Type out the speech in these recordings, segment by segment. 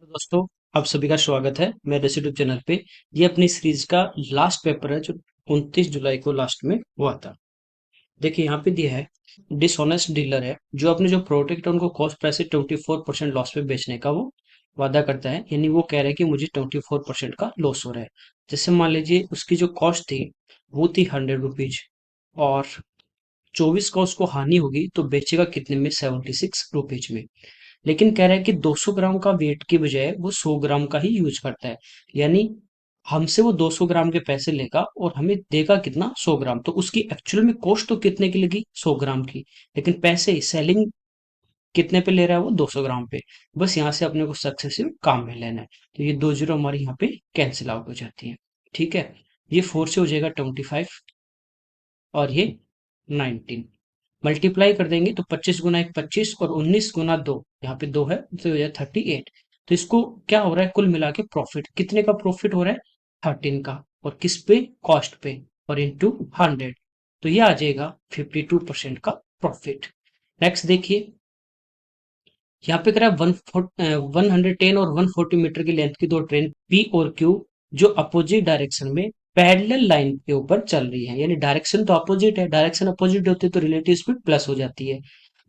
दोस्तों, आप सभी का स्वागत है मेरे यूट्यूब चैनल पे। ये अपनी सीरीज का लास्ट पेपर है जो 29 जुलाई को लास्ट में हुआ था। देखिए यहाँ पे दिया है, डिसऑनेस्ट डीलर है जो अपने जो प्रोडक्ट है उनको कॉस्ट प्राइस से 24% लॉस पे बेचने का वो वादा करता है। यानी वो कह रहा है कि मुझे 24% का लॉस हो रहा है। जैसे मान लीजिए उसकी जो कॉस्ट थी वो थी 100 रुपीज और 24 का उसको हानि होगी तो बेचेगा कितने में, 76 रुपीज में। लेकिन कह रहा है कि 200 ग्राम का वेट की बजाय वो 100 ग्राम का ही यूज करता है। यानी हमसे वो 200 ग्राम के पैसे लेगा और हमें देगा कितना, 100 ग्राम। तो उसकी एक्चुअल में कॉस्ट तो कितने की लगी, 100 ग्राम की, लेकिन पैसे सेलिंग कितने पे ले रहा है वो, 200 ग्राम पे। बस यहाँ से अपने को सक्सेसिव काम में लेना है। तो ये दो जीरो हमारी यहाँ पे कैंसिल आउट हो जाती है। ठीक है, ये 4 से हो जाएगा 25 और ये 19। मल्टीप्लाई कर देंगे तो 25 गुना एक 25 और 19 गुना 2, यहाँ पे 2 है तो हो जाए 38। तो इसको क्या हो रहा है, कुल मिला के प्रॉफिट कितने का प्रॉफिट हो रहा है, 13 का। और किस पे, कॉस्ट पे, और इंटू 100। तो ये आ जाएगा 52% का प्रॉफिट। नेक्स्ट देखिए, यहाँ पे करा 110 और 140 मीटर की लेंथ की दो ट्रेन पी और क्यू जो अपोजिट डायरेक्शन में पैरेलल लाइन के ऊपर चल रही है। यानी डायरेक्शन तो अपोजिट है, डायरेक्शन अपोजिट होती है तो रिलेटिव स्पीड प्लस हो जाती है।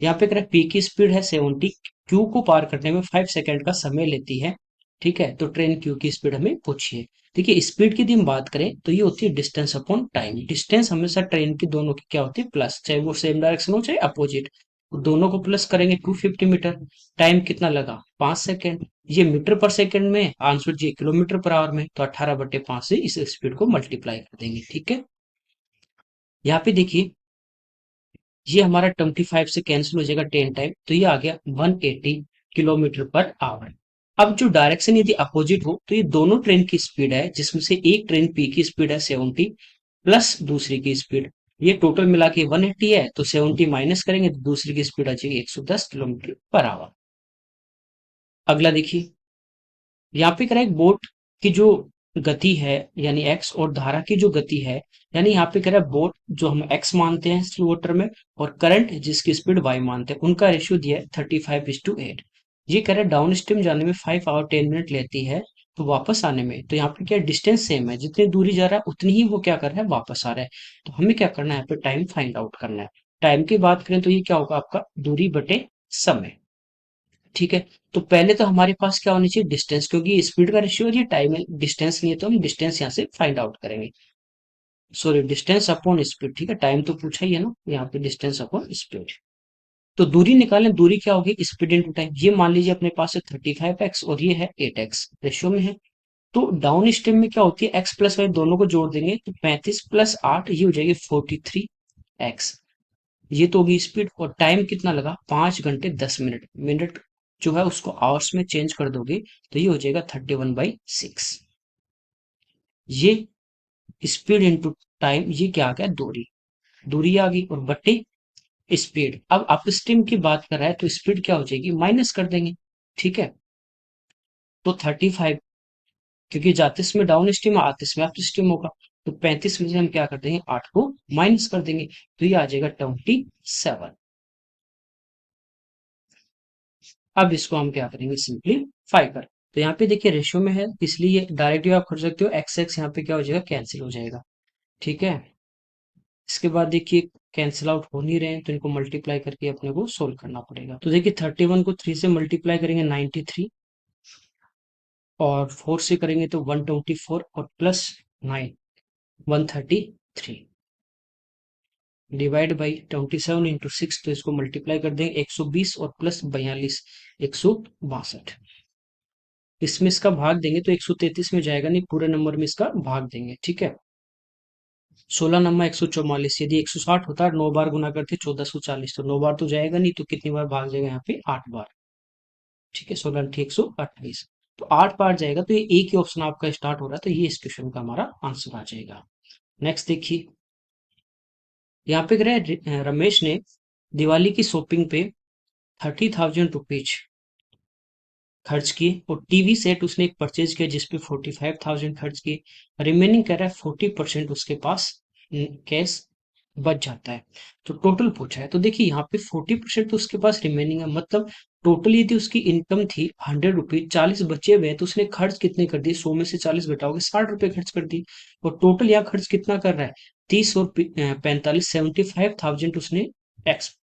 यहाँ पे करा पी की स्पीड है 70, क्यू को पार करने में 5 सेकंड का समय लेती है। ठीक है, तो ट्रेन क्यू की स्पीड हमें पूछिए। देखिए स्पीड की यदि हम बात करें तो ये होती है डिस्टेंस अपॉन टाइम। डिस्टेंस हमेशा ट्रेन की दोनों की क्या होती है, प्लस, चाहे वो सेम डायरेक्शन हो चाहे अपोजिट। दोनों को प्लस करेंगे 250 मीटर। टाइम कितना लगा, 5 सेकेंड। ये मीटर पर सेकेंड में, आंसर जी किलोमीटर पर आवर में, तो 18/5 से इस स्पीड को मल्टीप्लाई कर देंगे। ठीक है, यहाँ पे देखिए ये हमारा 25 से कैंसिल हो जाएगा 10 टाइम, तो ये आ गया 180 किलोमीटर पर आवर। अब जो डायरेक्शन यदि अपोजिट हो तो ये दोनों ट्रेन की स्पीड है, जिसमें से एक ट्रेन पी की स्पीड है 70 प्लस दूसरी की स्पीड, ये टोटल मिला के 180 है। तो 70 माइनस करेंगे तो दूसरी की स्पीड आ जाएगी 110 किलोमीटर पर आवर। अगला देखिए, यहाँ पे करें बोट की जो गति है यानी एक्स, और धारा की जो गति है, यानी यहाँ पे करें बोट जो हम एक्स मानते हैं स्लो वाटर में, और करंट जिसकी स्पीड वाई मानते हैं, उनका रेशियो दिया है 35:8। ये कह रहे डाउन स्ट्रीम जाने में 5 आवर 10 मिनट लेती है, तो वापस आने में, तो यहाँ पे क्या डिस्टेंस सेम है, जितनी दूरी जा रहा है उतनी ही वो क्या कर रहा है, वापस आ रहा है। तो हमें क्या करना है, यहाँ पे टाइम फाइंड आउट करना है। टाइम की बात करें तो ये क्या होगा आपका, दूरी बटे समय। ठीक है, तो पहले तो हमारे पास क्या होनी चाहिए, डिस्टेंस, क्योंकि स्पीड का रेशियो है, टाइम है, डिस्टेंस नहीं है, तो हम डिस्टेंस यहाँ से फाइंड आउट करेंगे। Sorry, distance upon speed. ठीक है, टाइम तो पूछा ही है ना, यहाँ पे डिस्टेंस अपॉन स्पीड। तो दूरी निकालें, दूरी क्या होगी, स्पीड इंटू टाइम। ये मान लीजिए अपने पास है 35x और ये है 8x, रेशियो में है। तो डाउन स्ट्रीम में क्या होती है, एक्स प्लस वाई दोनों को जोड़ देंगे तो 35 प्लस 8 ये हो जाएगी 43x। ये तो होगी स्पीड। और टाइम कितना लगा, 5 घंटे 10 मिनट। मिनट जो है उसको आवर्स में चेंज कर दोगे तो ये हो जाएगा 31/6। ये स्पीड इंटू टाइम, ये क्या आ गया, दूरी। दूरी आ गई, और बट्टे स्पीड। अब अप स्ट्रीम की बात कर रहा है तो स्पीड क्या हो जाएगी, माइनस कर देंगे। ठीक है, तो 35, क्योंकि जाते इसमें डाउन स्ट्रीम आते इसमें अप स्ट्रीम होगा, तो 35 में से हम क्या कर देंगे, 8 को माइनस कर देंगे, तो ये आ जाएगा 27। अब इसको हम क्या करेंगे, सिंपलीफाई कर। तो यहाँ पे देखिए रेशियो में है, इसलिए डायरेक्टली आप कर सकते हो, एक्स एक्स यहाँ पे क्या हो जाएगा, कैंसिल हो जाएगा। ठीक है, इसके बाद देखिए कैंसिल आउट हो नहीं रहे हैं तो इनको मल्टीप्लाई करके अपने को सोल्व करना पड़ेगा। तो देखिए 31 को 3 से मल्टीप्लाई करेंगे 93, और 4 से करेंगे तो 124, और प्लस 9 133, डिवाइड बाई 27 इंटू 6, तो इसको मल्टीप्लाई कर देंगे 120, और प्लस 42 162। इसमें इसका भाग देंगे तो 133 में जाएगा नहीं, पूरे नंबर में इसका भाग देंगे। ठीक है, 16 नंबर 144, यदि 160 होता है 9 बार गुना करते 1440, तो 9 बार तो जाएगा नहीं, तो कितनी बार भाग जाएगा, यहाँ पे 8 बार। ठीक है, 16 128, तो 8 बार जाएगा। तो ये एक ही ऑप्शन आपका स्टार्ट हो रहा है, तो ये इस क्वेश्चन का हमारा आंसर आ जाएगा। नेक्स्ट देखिए, यहाँ पे कह रहे हैं रमेश ने दिवाली की शॉपिंग पे 30,000 रुपीज खर्च किए, और टीवी सेट उसने एक परचेज किया जिसपे 45,000 खर्च किए। रिमेनिंग कह रहा है 40% उसके पास कैश बच जाता है। तो टोटल पूछा है, तो देखिए यहाँ पे 40% तो उसके पास रिमेनिंग है, मतलब टोटल यदि उसकी इनकम थी 100 रुपीज, 40 बचे हुए तो उसने खर्च कितने कर दिए, 100 में से 40 घटाओगे 60 रुपए खर्च कर दी। और टोटल यहाँ खर्च कितना कर रहा है, 30 और 45, 75,000 उसने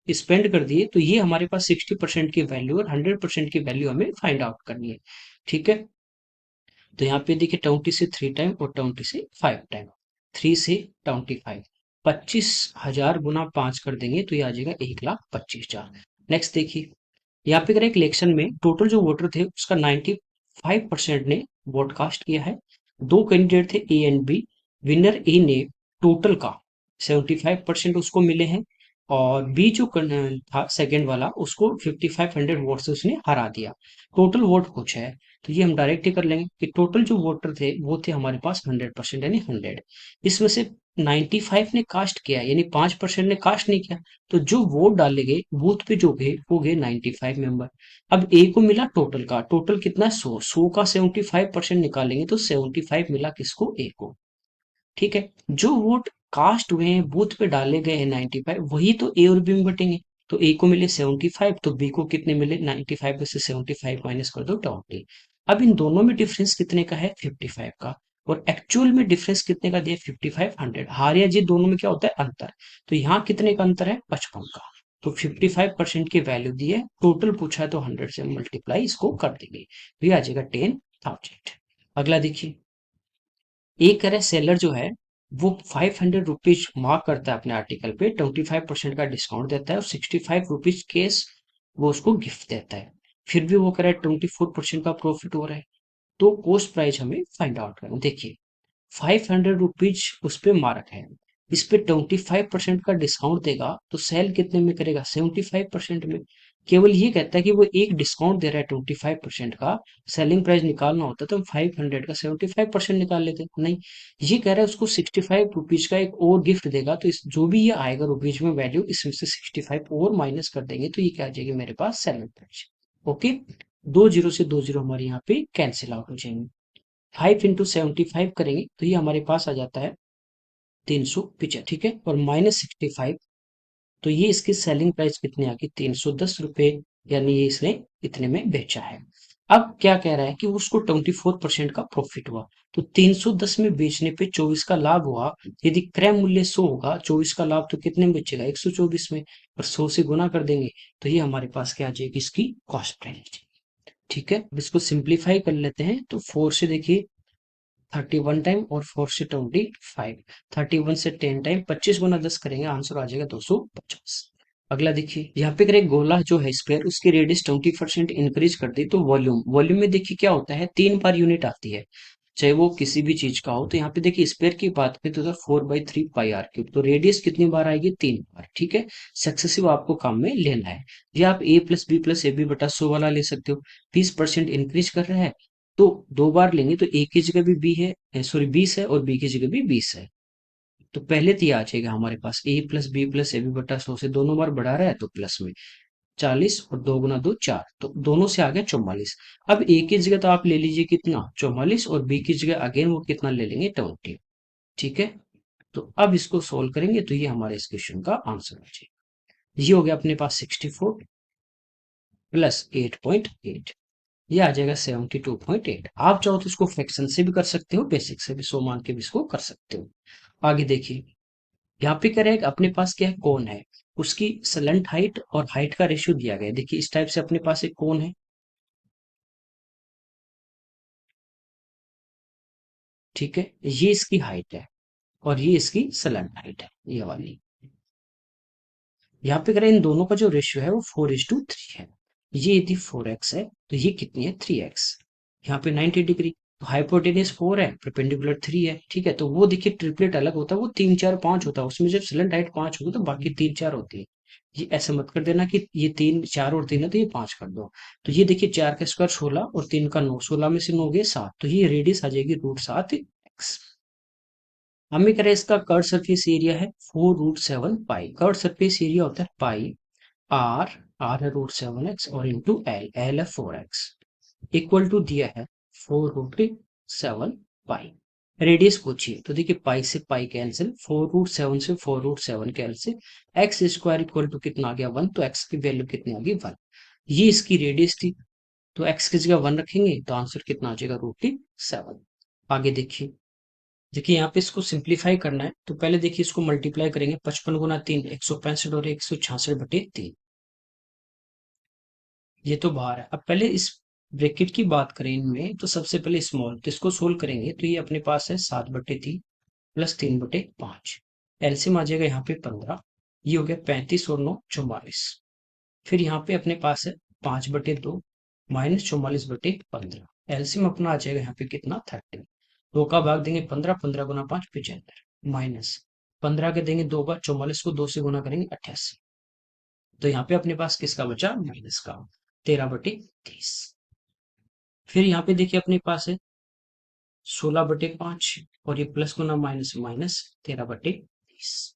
स्पेंड कर दिए। तो ये हमारे पास 60% की वैल्यू और 100% की वैल्यू हमें फाइंड आउट करनी है। ठीक है, तो यहाँ पे देखिए 20 से 3 टाइम और 20 से 5 टाइम, 3 से 25, 25,000 गुना 5 कर देंगे तो ये आ जाएगा 1,25,000। नेक्स्ट देखिए, यहाँ पे अगर एक इलेक्शन में टोटल जो वोटर थे उसका 95% ने वोट कास्ट किया है। दो कैंडिडेट थे ए एंड बी। विनर ए ने टोटल का 75% उसको मिले हैं, और बी जो था सेकंड वाला उसको 5500 वोट से उसने हरा दिया। टोटल वोट कुछ है, तो ये हम डायरेक्ट ही कर लेंगे कि टोटल जो वोटर थे वो थे हमारे पास 100%, यानी 100। इसमें से 95 ने कास्ट किया, यानी 5% ने कास्ट नहीं किया। तो जो वोट डाले गए बूथ पे जो गए वो गए 95 मेंबर। अब ए को मिला टोटल का, टोटल कितना है 100, 100 का 75% निकालेंगे तो 75 मिला किसको, ए को। ठीक है, जो वोट कास्ट हुए हैं बूथ पे डाले गए हैं 95, वही तो ए और बी में बटेंगे। तो ए को मिले 75, तो बी को कितने मिले, 95 में से 75 माइनस कर दो 20। अब इन दोनों में डिफरेंस कितने का है, 55 का। और एक्चुअल में डिफरेंस कितने का दिया, 55, 100। हार या जीत दोनों में क्या होता है, अंतर। तो यहाँ कितने का अंतर है, 55 का। तो 55% की वैल्यू दी है, टोटल पूछा है तो 100 से मल्टीप्लाई इसको कर देंगे, तो ये आ जाएगा 10,000। अगला देखिए, एक है सेलर जो है वो 500 रुपीज मार्क करता है अपने आर्टिकल पे, 25% का डिस्काउंट देता है और 65 रुपीज केस वो उसको गिफ्ट देता है। फिर भी वो कह रहा है 24% का प्रॉफिट हो रहा है। तो कॉस्ट प्राइस हमें फाइंड आउट करना, देखिए 500 रुपीज उस पे मार्क है, इस पे 25% का डिस्काउंट देगा तो सेल कितने में करेगा, 75% में। केवल ये कहता है कि वो एक डिस्काउंट दे रहा है 25% का, सेलिंग प्राइस निकालना होता तो हम 500 का 75% निकाल लेते, नहीं। ये कह रहा है उसको 65 रुपीज का एक और गिफ्ट देगा, तो इस जो भी ये आएगा रुपीज में वैल्यू, इसमें से 65 और माइनस कर देंगे तो ये क्या आ जाएगी मेरे पास, सेलिंग प्राइस। ओके, दो जीरो से दो जीरो हमारे यहाँ पे कैंसिल आउट हो जाएंगे। 5 इंटू 75 करेंगे तो ये हमारे पास आ जाता है 375, ठीक है, और -65, तो ये इसकी सेलिंग प्राइस कितनी आ गई, 310 रुपए, यानी ये इसने इतने में बेचा है। अब क्या कह रहा है कि उसको 24% का प्रॉफिट हुआ, तो 310 में बेचने पे 24 का लाभ हुआ। यदि क्रय मूल्य 100 होगा, 24 का लाभ तो कितने में बेचेगा, 124 में, और 100 से गुना कर देंगे तो ये हमारे पास क्या आ जाएगी, इसकी कॉस्ट प्राइस। ठीक है, अब इसको सिंप्लीफाई कर लेते हैं, तो 4 से देखिए 31 टाइम और 4 से 25, 31 से 10 टाइम, 25 गुना 10 करेंगे, आंसर आ जाएगा 250। अगला देखिए, यहाँ पे अगर एक गोला जो है स्क्वायर, उसकी रेडियस 20% इंक्रीज कर दी तो वॉल्यूम, वॉल्यूम में देखिए क्या होता है, 3 बार यूनिट आती है, चाहे वो किसी भी चीज का हो। तो यहाँ पे देखिए स्क्वायर की बात करें तो 4/3 पाई r क्यूब, तो रेडियस कितनी बार आएगी, 3 बार। ठीक है, सक्सेसिव आपको काम में लेना है। ये आप a plus B plus A B बटा 100 वाला ले सकते हो, 20% इंक्रीज कर रहा है तो 2 बार लेंगे, तो ए की जगह भी बी है, सॉरी 20 है, और बी की जगह भी 20 है। तो पहले तो ये आ जाएगा हमारे पास a plus B plus A B बटा 100 से दोनों बार बढ़ा रहा है तो प्लस में 40, और 2 गुना 2 4, तो दोनों से आ गया 44। अब ए की जगह तो आप ले लीजिए कितना, 44, और बी की जगह अगेन वो कितना ले लेंगे, 20। ठीक है, तो अब इसको सोल्व करेंगे तो ये हमारे इस क्वेश्चन का आंसर हो जाएगा। ये हो गया अपने पास 64 प्लस 8.8, ये आ जाएगा 72.8। आप चाहो तो इसको फ्रैक्शन से भी कर सकते हो, बेसिक से भी 100 मान के भी इसको कर सकते हो। आगे देखिए, यहाँ पे क्या रहेगा, अपने पास क्या है, कोन है, उसकी स्लंट हाइट और हाइट का रेशियो दिया गया है। देखिए इस टाइप से अपने पास एक कोन है, ठीक है, ये इसकी हाइट है और ये इसकी स्लंट हाइट है, ये वाली। यहाँ पे करें इन दोनों का जो रेशियो है वो 4:3 है। ये यदि 4x है तो ये कितनी है, 3x। यहाँ पे 90 डिग्री, तो हाइपोटेनस 4 है, परपेंडिकुलर 3 है। ठीक है, तो वो देखिए ट्रिपलेट अलग होता है, वो 3 4 5 होता है, उसमें जब सिलेंट हाइट 5 होगी तो बाकी 3 4 होती है। ये ऐसे मत कर देना कि ये 3 4 और 3 है तो ये 5 कर दो। तो ये देखिए 4 का स्क्वायर 16 और 3 का 9, 16 में से 9 गए 7, तो ये रेडियस आ जाएगी √7x। हमें कह रहे हैं इसका कर्व सरफेस एरिया है 4√7 पाई। कर्व सरफेस एरिया होता है पाई आर, आर है √7x, और इंटू एल, एल है 4x, इक्वल टू दिया है 4√7 पाई। रेडियस पूछिए तो देखिए पाई से पाई कैंसिल, 4√7 से 4√7 cancel, x square equal to कितना आ गया 1, तो एक्स की वैल्यू कितनी आ गई 1। ये इसकी रेडियस थी, तो एक्स की जगह 1 रखेंगे तो आंसर कितना आ जाएगा √7। आगे देखिए, देखिए यहाँ पे इसको सिंप्लीफाई करना है, तो पहले देखिए इसको मल्टीप्लाई करेंगे, 55 गुना 3 165 और 166/3, ये तो बाहर है। अब पहले इस ब्रैकेट की बात करें इनमें, तो सबसे पहले स्मॉल, तो इसको सोल्व करेंगे तो ये अपने पास है 7/3 प्लस 3/5, एलसीएम आ जाएगा यहाँ पे 15, ये हो गया 35 और 9 44। फिर यहाँ पे अपने पास है 5/2 माइनस 44/15, एलसीएम अपना आ जाएगा यहाँ पे कितना 30, 2 का भाग देंगे 15, 15 गुना 5 75, माइनस 15 के देंगे 2 बार, 44 को 2 से गुना करेंगे 88, तो यहाँ पे अपने पास किसका बचा माइनस का 13/30। फिर यहाँ पे देखिए अपने पास है 16/5 और ये प्लस गुना माइनस माइनस 13/30,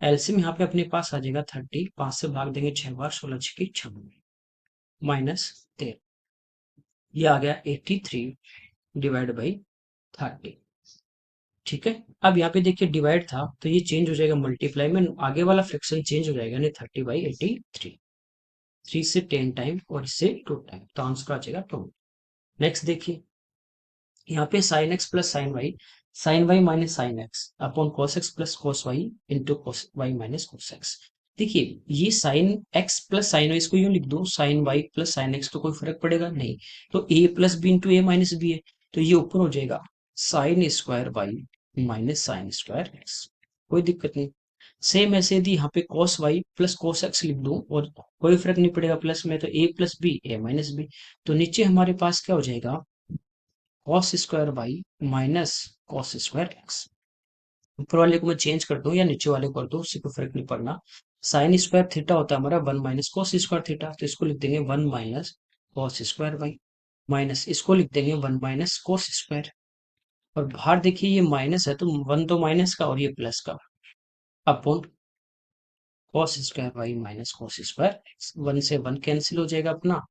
एलसीएम यहाँ पे अपने पास आ जाएगा 30, 5 से भाग देंगे 6 बार, 16 6 96 माइनस 13, ये आ गया 83 डिवाइड बाई 30। ठीक है, अब यहाँ पे देखिए डिवाइड था तो ये चेंज हो जाएगा मल्टीप्लाई में, आगे वाला फ्रैक्शन चेंज हो जाएगा, यानी 30/83, 3 से 10 टाइम और इससे 2 टाइम, तो आंसर आ जाएगा 2। नेक्स्ट देखिए, यहाँ पे sine x plus sine y minus sine x upon cos x plus cos y into cos y minus cos x. देखिए ये sine x plus sine y, इसको यूं लिख दो sine y plus sine x, तो कोई फर्क पड़ेगा नहीं, तो a plus b into a minus b है, तो ये ऊपर हो जाएगा sine square y minus sine square x, कोई दिक्कत नहीं। सेम ऐसे यदि यहाँ पे cos y plus cos x लिख दूं और कोई फर्क नहीं पड़ेगा, प्लस में तो a plus b a minus b, तो नीचे हमारे पास क्या हो जाएगा cos square y minus cos square x, ऊपर वाले को मैं चेंज कर दूं या नीचे वाले को कर दूं उससे कोई फर्क नहीं पड़ना। साइन स्क्वायर थीटा होता है हमारा 1 माइनस कॉस स्क्वायर थीटा, तो इसको लिख देंगे 1 minus cos square y, minus इसको लिख देंगे 1 माइनस कॉस स्क्वायर, और बाहर देखिए ये माइनस है तो 1 तो माइनस का और ये प्लस का, upon cos square y minus cos square x, 1 से 1 कैंसिल हो जाएगा अपना,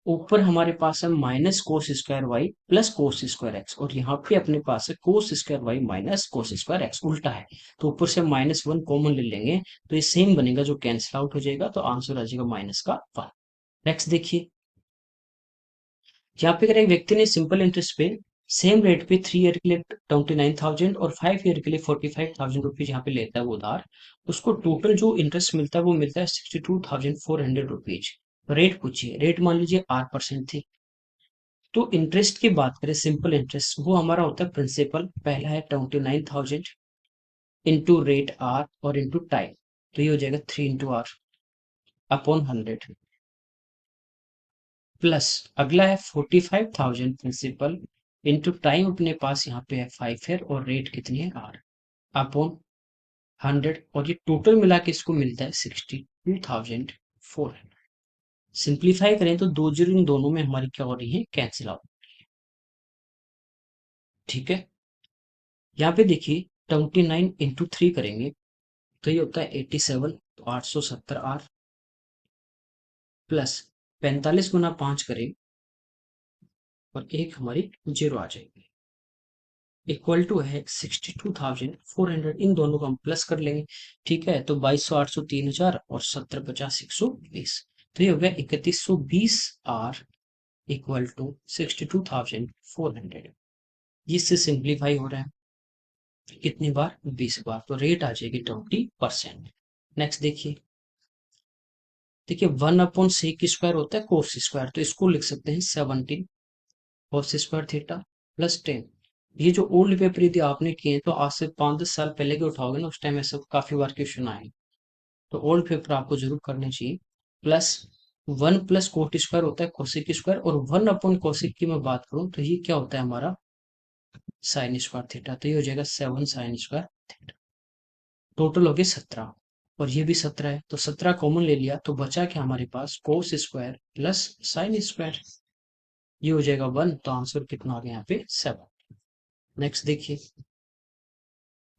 ऊपर हमारे पास है minus cos square y plus cos square x, और यहाँ पे अपने पास है cos square y minus cos square x, उल्टा है, तो ऊपर से -1 कॉमन ले लेंगे तो ये सेम बनेगा जो कैंसिल आउट हो जाएगा, तो आंसर आ जाएगा माइनस का 1। नेक्स्ट देखिए, यहाँ पे अगर एक व्यक्ति ने सिंपल इंटरेस्ट पे सेम रेट पे 3 ईयर के लिए 29,000 और 5 ईयर के लिए 45,000 रुपीज यहाँ पे लेता है वो उधार, उसको टोटल जो इंटरेस्ट मिलता है वो मिलता है 62,400 रुपीज। रेट पूछिए, रेट मान लीजिए R% थी, तो इंटरेस्ट की बात करें सिंपल इंटरेस्ट वो हमारा होता है प्रिंसिपल, पहला है 29,000 इंटू रेट आर और इंटू टाइम, तो ये हो जाएगा 3 इंटू आर अपॉन 100, प्लस अगला है 45,000 प्रिंसिपल इंटू टाइम, अपने पास यहाँ पे है 5 है और रेट कितनी है आर, अपॉन 100, और ये टोटल मिला के इसको मिलता है 62,400। सिंप्लीफाई करें तो दो जीरो इन दोनों में हमारी क्या हो रही है कैंसिल आउट। ठीक है, यहाँ पे देखिए 29 इंटू 3 करेंगे तो ये होता है 87, तो 870 R, प्लस 45 गुना 5 करें और एक हमारी जीरो आ जाएगी, इक्वल टू है 62,400, इन दोनों को हम प्लस कर लेंगे। ठीक है, तो 2200 800 3000 और 70 50 120, तो ये हो गया 3120 R इक्वल टू 62,400, इससे सिंप्लीफाई हो रहा है कितनी बार 20 बार, तो रेट आ जाएगी 20%। नेक्स्ट देखिए, देखिए 1/sec² होता है कोस स्क्वायर, तो इसको लिख सकते हैं 17 कॉस स्क्वायर थीटा प्लस 10। ये जो ओल्ड पेपर यदि आपने किए तो आज से 5-10 साल पहले के उठाओगे ना, उस टाइम ऐसा काफी बार क्वेश्चन आए, तो ओल्ड पेपर आपको जरूर करने चाहिए। प्लस 1 + कोट स्क्वायर होता है कोसेक स्क्वायर, और 1/कोसेक की मैं बात करूं तो ये क्या होता है हमारा साइन स्क्वायर थीटा, तो ये हो जाएगा 7 साइन स्क्वायर थीटा, टोटल हो गए 17, और ये भी 17 है, तो 17 कॉमन ले लिया तो बचा क्या हमारे पास cos square plus sine square, ये हो जाएगा 1, तो आंसर कितना आ गया यहाँ पे 7। नेक्स्ट देखिए,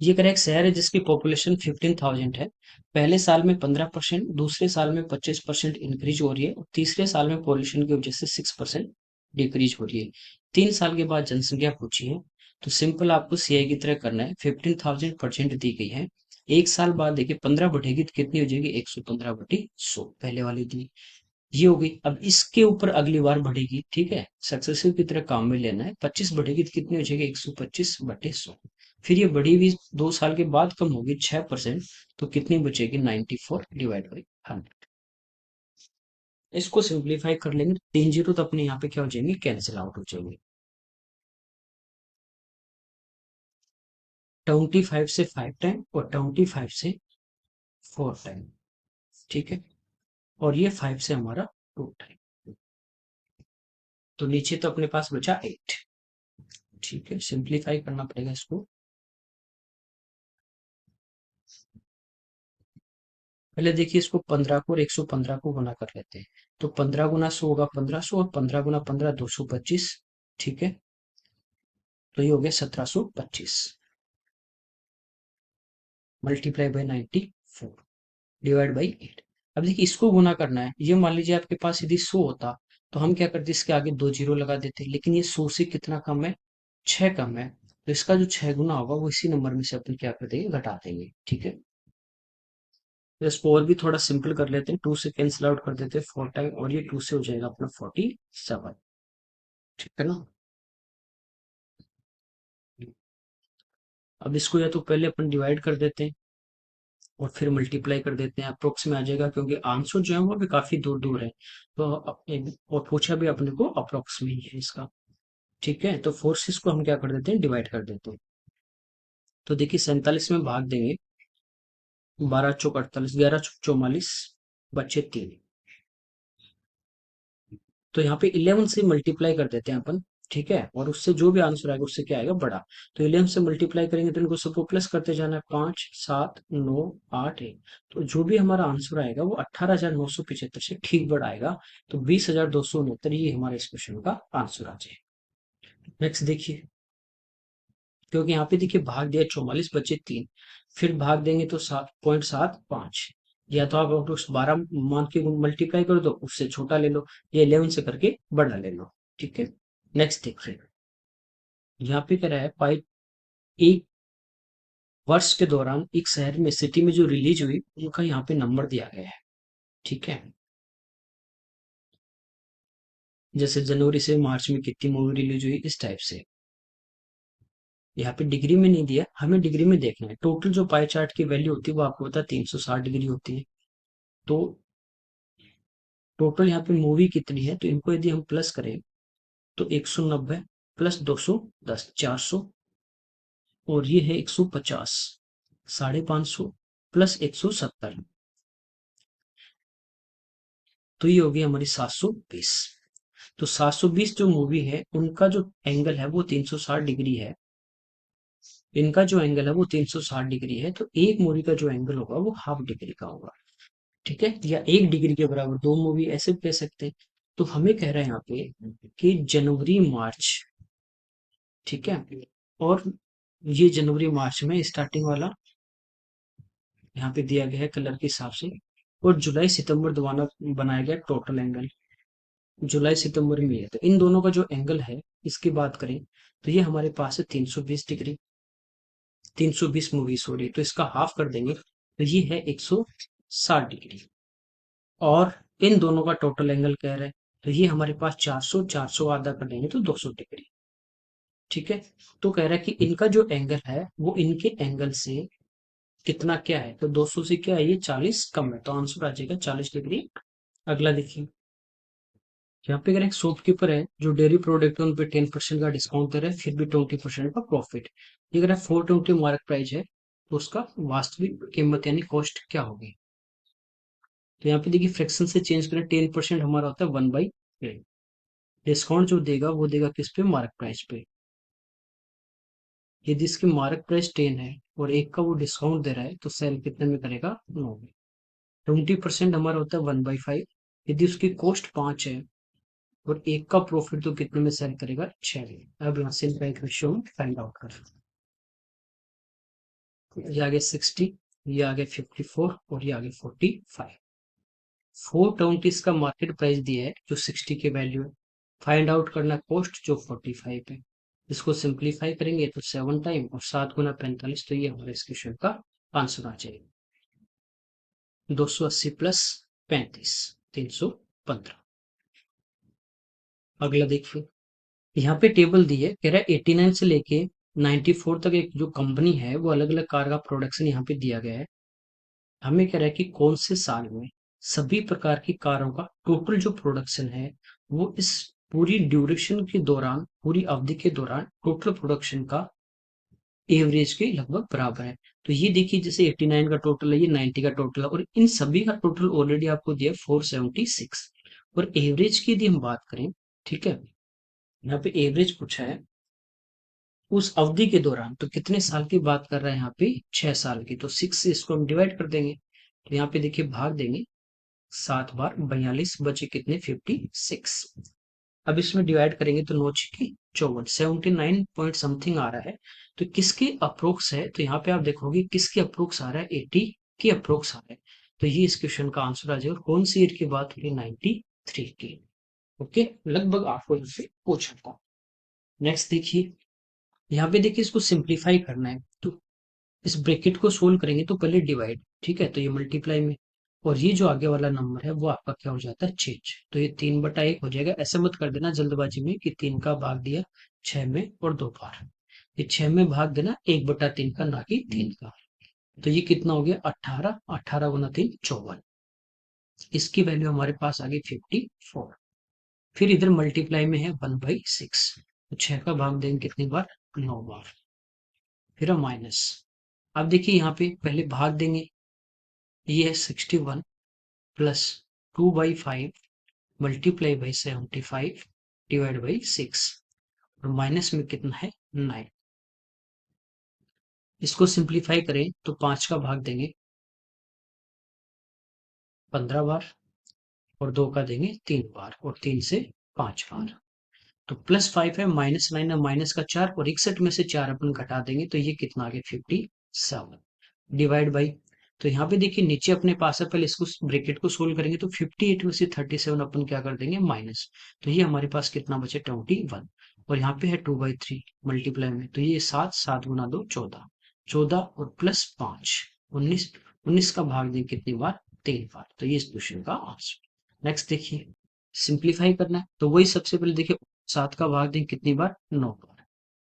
ये अगर एक शहर है जिसकी पॉपुलेशन 15,000 है, पहले साल में 15%, दूसरे साल में 25% इंक्रीज हो रही है, और तीसरे साल में पॉल्यूशन की वजह से 6% डिक्रीज हो रही है। 3 साल के बाद जनसंख्या पूछी है, तो सिंपल आपको सीआई की तरह करना है, 15,000% दी गई है, एक साल बाद देखिए 15 बढ़ेगी तो कितनी हो जाएगी 115/100, पहले वाली दी। ये हो गई। अब इसके ऊपर अगली बार बढ़ेगी, ठीक है, सक्सेसिव की तरह काम में लेना है। 25 बढ़ेगी तो कितनी हो जाएगी, 125/100। फिर ये बढ़ी हुई 2 साल के बाद कम होगी 6%, तो कितनी बचेगी, 94/100। इसको सिंप्लीफाई कर लेंगे, 3 जीरो तो अपने यहाँ पे क्या हो जाएंगे, कैंसिल आउट हो जाएंगे। 25 से 5 टाइम और 25 से 4 टाइम, ठीक है, और ये 5 से हमारा 2 टाइम। तो नीचे तो अपने पास बचा 8, ठीक है, सिंप्लीफाई करना पड़ेगा इसको। पहले देखिए इसको 15 को और 115 को गुना कर लेते हैं। तो 15 गुना 100 होगा 1500, और 15 गुना 15 225, ठीक है, तो ये हो गया 1725 मल्टीप्लाई बाई 94 डिवाइड बाई 8। अब देखिए इसको गुना करना है, ये मान लीजिए आपके पास यदि 100 होता तो हम क्या करते, इसके आगे 2 जीरो लगा देते, लेकिन ये 100 से कितना कम है, 6 कम है, तो इसका जो 6 गुना होगा वो इसी नंबर में से अपन क्या कर देंगे, घटा देंगे, ठीक है। तो इसको और भी थोड़ा सिंपल कर लेते हैं, 2 से कैंसिल आउट कर देते हैं 4 टाइम, और ये 2 से हो जाएगा अपना 47, ठीक है ना। अब इसको या तो पहले अपन डिवाइड कर देते हैं और फिर मल्टीप्लाई कर देते हैं, अप्रोक्स में आ जाएगा, क्योंकि आंसर जो है वो भी काफी दूर दूर है, तो और पूछा भी अपने को अप्रोक्स में ही है इसका, ठीक है। तो फोर्सेस को हम क्या कर देते हैं, डिवाइड कर देते हैं। तो देखिए 47 में भाग देंगे, 12 चौक 48, 11 चौक 44, बचे 3। तो यहाँ पे 11 से मल्टीप्लाई कर देते हैं अपन, ठीक है, और उससे जो भी आंसर आएगा उससे क्या आएगा, बड़ा। तो 11 से मल्टीप्लाई करेंगे तो इनको सबको प्लस करते जाना है, 5 7 9 8 1। तो जो भी हमारा आंसर आएगा वो 18,975 से ठीक बड़ा आएगा। तो 20,269 ये हमारे इस क्वेश्चन का आंसर आ जाए। नेक्स्ट देखिए, क्योंकि यहाँ पे देखिए भाग दिया 44 बचे 3, फिर भाग देंगे तो 7.75, या तो आप उस 12 मान के मल्टीप्लाई कर दो, उससे छोटा ले लो, या 11 से करके बड़ा ले लो, ठीक है। नेक्स्ट देखिए, यहाँ पे कह रहा है पाई, एक वर्ष के दौरान एक शहर में, सिटी में जो रिलीज हुई उनका यहाँ पे नंबर दिया गया है, ठीक है। जैसे जनवरी से मार्च में कितनी मूवी रिलीज हुई, इस टाइप से। यहाँ पे डिग्री में नहीं दिया, हमें डिग्री में देखना है। टोटल जो पाई चार्ट की वैल्यू होती है वो आपको पता है 360 डिग्री होती है। तो टोटल यहाँ पे मूवी कितनी है, तो इनको यदि हम प्लस करें तो 190 प्लस 210 400, और ये है 150, 550 प्लस 170, तो ये होगी हमारी 720। तो 720 जो मूवी है उनका जो एंगल है वो 360 डिग्री है, इनका जो एंगल है वो 360 डिग्री है, तो एक मूवी का जो एंगल होगा वो हाफ डिग्री का होगा, ठीक है, या 1 डिग्री के बराबर। दो मूवी ऐसे भी कह सकते हैं। तो हमें कह रहा है यहाँ पे कि जनवरी मार्च, ठीक है, और ये जनवरी मार्च में स्टार्टिंग वाला यहाँ पे दिया गया है कलर के हिसाब से, और जुलाई सितंबर दोबारा बनाया गया टोटल एंगल, जुलाई सितंबर में है, तो इन दोनों का जो एंगल है इसकी बात करें तो ये हमारे पास है 320 डिग्री, 320 मूवीज हो रही है, तो इसका हाफ कर देंगे तो ये है 160 डिग्री, और इन दोनों का टोटल एंगल कह रहे हैं तो ये हमारे पास 400 आधा कर देंगे तो 200 डिग्री, ठीक है। तो कह रहा है कि इनका जो एंगल है वो इनके एंगल से कितना क्या है, तो 200 से क्या है, ये 40 कम है, तो आंसर आ जाएगा 40 डिग्री। अगला देखिए, यहाँ पे अगर एक शॉपकीपर है जो डेयरी प्रोडक्ट है उन पे 10% का डिस्काउंट दे रहा है, फिर भी 20% का प्रॉफिट। ये अगर 420 मार्क प्राइस है तो उसका वास्तविक कीमत यानी कॉस्ट क्या होगी। तो यहाँ पे देखिए फ्रैक्शन से चेंज करें, 10% हमारा होता है 1/10। डिस्काउंट जो देगा वो देगा किस पे, मार्क प्राइस पे। यदि इसकी मार्क प्राइस 10 है और एक का वो डिस्काउंट दे रहा है तो सेल कितने में करेगा, 9 में। 20% हमारा होता है 1/5। यदि उसकी कॉस्ट 5 है और एक का प्रॉफिट तो कितने में सेल करेगा, 6 में। अब यहाँ से इनका एक रेशियो में फाइंड आउट कर, ये आगे 60, ये आगे 54 और ये आगे 45। 420 इसका मार्केट प्राइस दिया है जो 60 के वैल्यू है, फाइंड आउट करना कॉस्ट जो 45 है। इसको सिंप्लीफाई करेंगे तो 7 टाइम और 7 गुना 45, तो ये हमारे इस क्वेश्चन का आंसर आ जाएगा। 280 प्लस 35, 300 15। अगला देखिए, यहाँ पे टेबल दी है, कह रहा है 89 से लेके 94 तक एक जो कंपनी है वो अलग अलग कार का प्रोडक्शन यहाँ पे दिया गया है। हमें कह रहा है कि कौन से साल में सभी प्रकार की कारों का टोटल जो प्रोडक्शन है वो इस पूरी ड्यूरेशन के दौरान, पूरी अवधि के दौरान टोटल प्रोडक्शन का एवरेज के लगभग बराबर है। तो ये देखिए, जैसे 89 का टोटल है, ये 90 का टोटल है, और इन सभी का टोटल ऑलरेडी आपको दिया है 476। और एवरेज की यदि हम बात करें, ठीक है, यहाँ पे एवरेज पूछा है उस अवधि के दौरान, तो कितने साल की बात कर रहे हैं यहाँ पे, 6 साल की। तो 6 से इसको हम डिवाइड कर देंगे, तो यहाँ पे देखिए भाग देंगे, 7 बार 42 बचे कितने, 56। अब इसमें डिवाइड करेंगे तो 9 × 54, 79 पॉइंट समथिंग आ रहा है। तो किसके अप्रोक्स है, तो यहाँ पे आप देखोगे किसके अप्रोक्स आ रहा है, 80 के अप्रोक्स आ रहा है। तो ये इस क्वेश्चन का आंसर आ जाएगा। कौन सी ईयर की बात हो रही है, 93 की। ओके, लगभग आपको इससे पूछा था। नेक्स्ट देखिए, यहाँ पे देखिए इसको सिंप्लीफाई करना है, तो इस ब्रैकेट को सोल्व करेंगे तो पहले डिवाइड, ठीक है, तो ये मल्टीप्लाई में, और ये जो आगे वाला नंबर है वो आपका क्या हो जाता है, चेंज। तो ये 3/1 हो जाएगा। ऐसे मत कर देना जल्दबाजी में कि 3 का भाग दिया 6 में और 2 बार, ये 6 में भाग देना 1/3 का, ना कि 3 का। तो ये कितना हो गया, 18, 18 गुना 3 54। इसकी वैल्यू हमारे पास आ गई 54। फिर इधर मल्टीप्लाई में है 1/6, तो 6 का भाग देंगे कितनी बार, 9 बार। फिर हम माइनस, अब देखिए यहाँ पे पहले भाग देंगे, ये है 61 plus 2/5 multiply by 75 divide by 6, और माइनस में कितना है, 9। इसको सिंप्लीफाई करें तो 5 का भाग देंगे 15 बार, और 2 का देंगे 3 बार, और 3 से 5 बार। तो +5 है, -9 है, माइनस का 4, और 61 में से 4 अपन घटा देंगे तो ये कितना आ गया, 57 डिवाइड बाई। तो यहाँ पे देखिए नीचे अपने पास है, पहले इसको ब्रैकेट को सोल्व करेंगे तो 58 में से 37 अपन क्या कर देंगे, माइनस। तो ये हमारे पास कितना बचे, 21। और यहाँ पे है 2/3 मल्टीप्लाई में, तो ये 7, 7 गुना 2 14, 14 और +5 19, 19 का भाग दें कितनी बार, 3 बार। तो ये इस क्वेश्चन का आंसर। नेक्स्ट देखिए, सिंप्लीफाई करना है तो वही सबसे पहले देखिए 7 का भाग दें कितनी बार, 9 बार।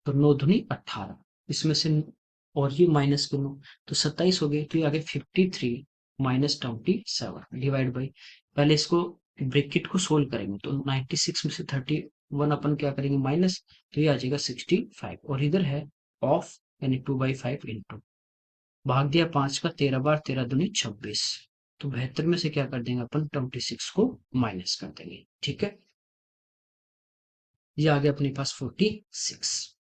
तो 9 दूनी 18, इसमें से और ये माइनस के 9, तो 27 हो गए। तो ये आगे 53 माइनस 27 डिवाइड बाई, पहले इसको ब्रैकेट को सोल्व करेंगे तो 96 में से 31 अपन क्या करेंगे, माइनस, तो ये आ जाएगा 65। और इधर है ऑफ, यानी 2/5 इंटू, भाग दिया 5 का 13 बार, 13 दूनी 26, तो 72 में से क्या कर देंगे अपन, 26 को माइनस कर देंगे, ठीक है। ये आ गया अपने पास 46।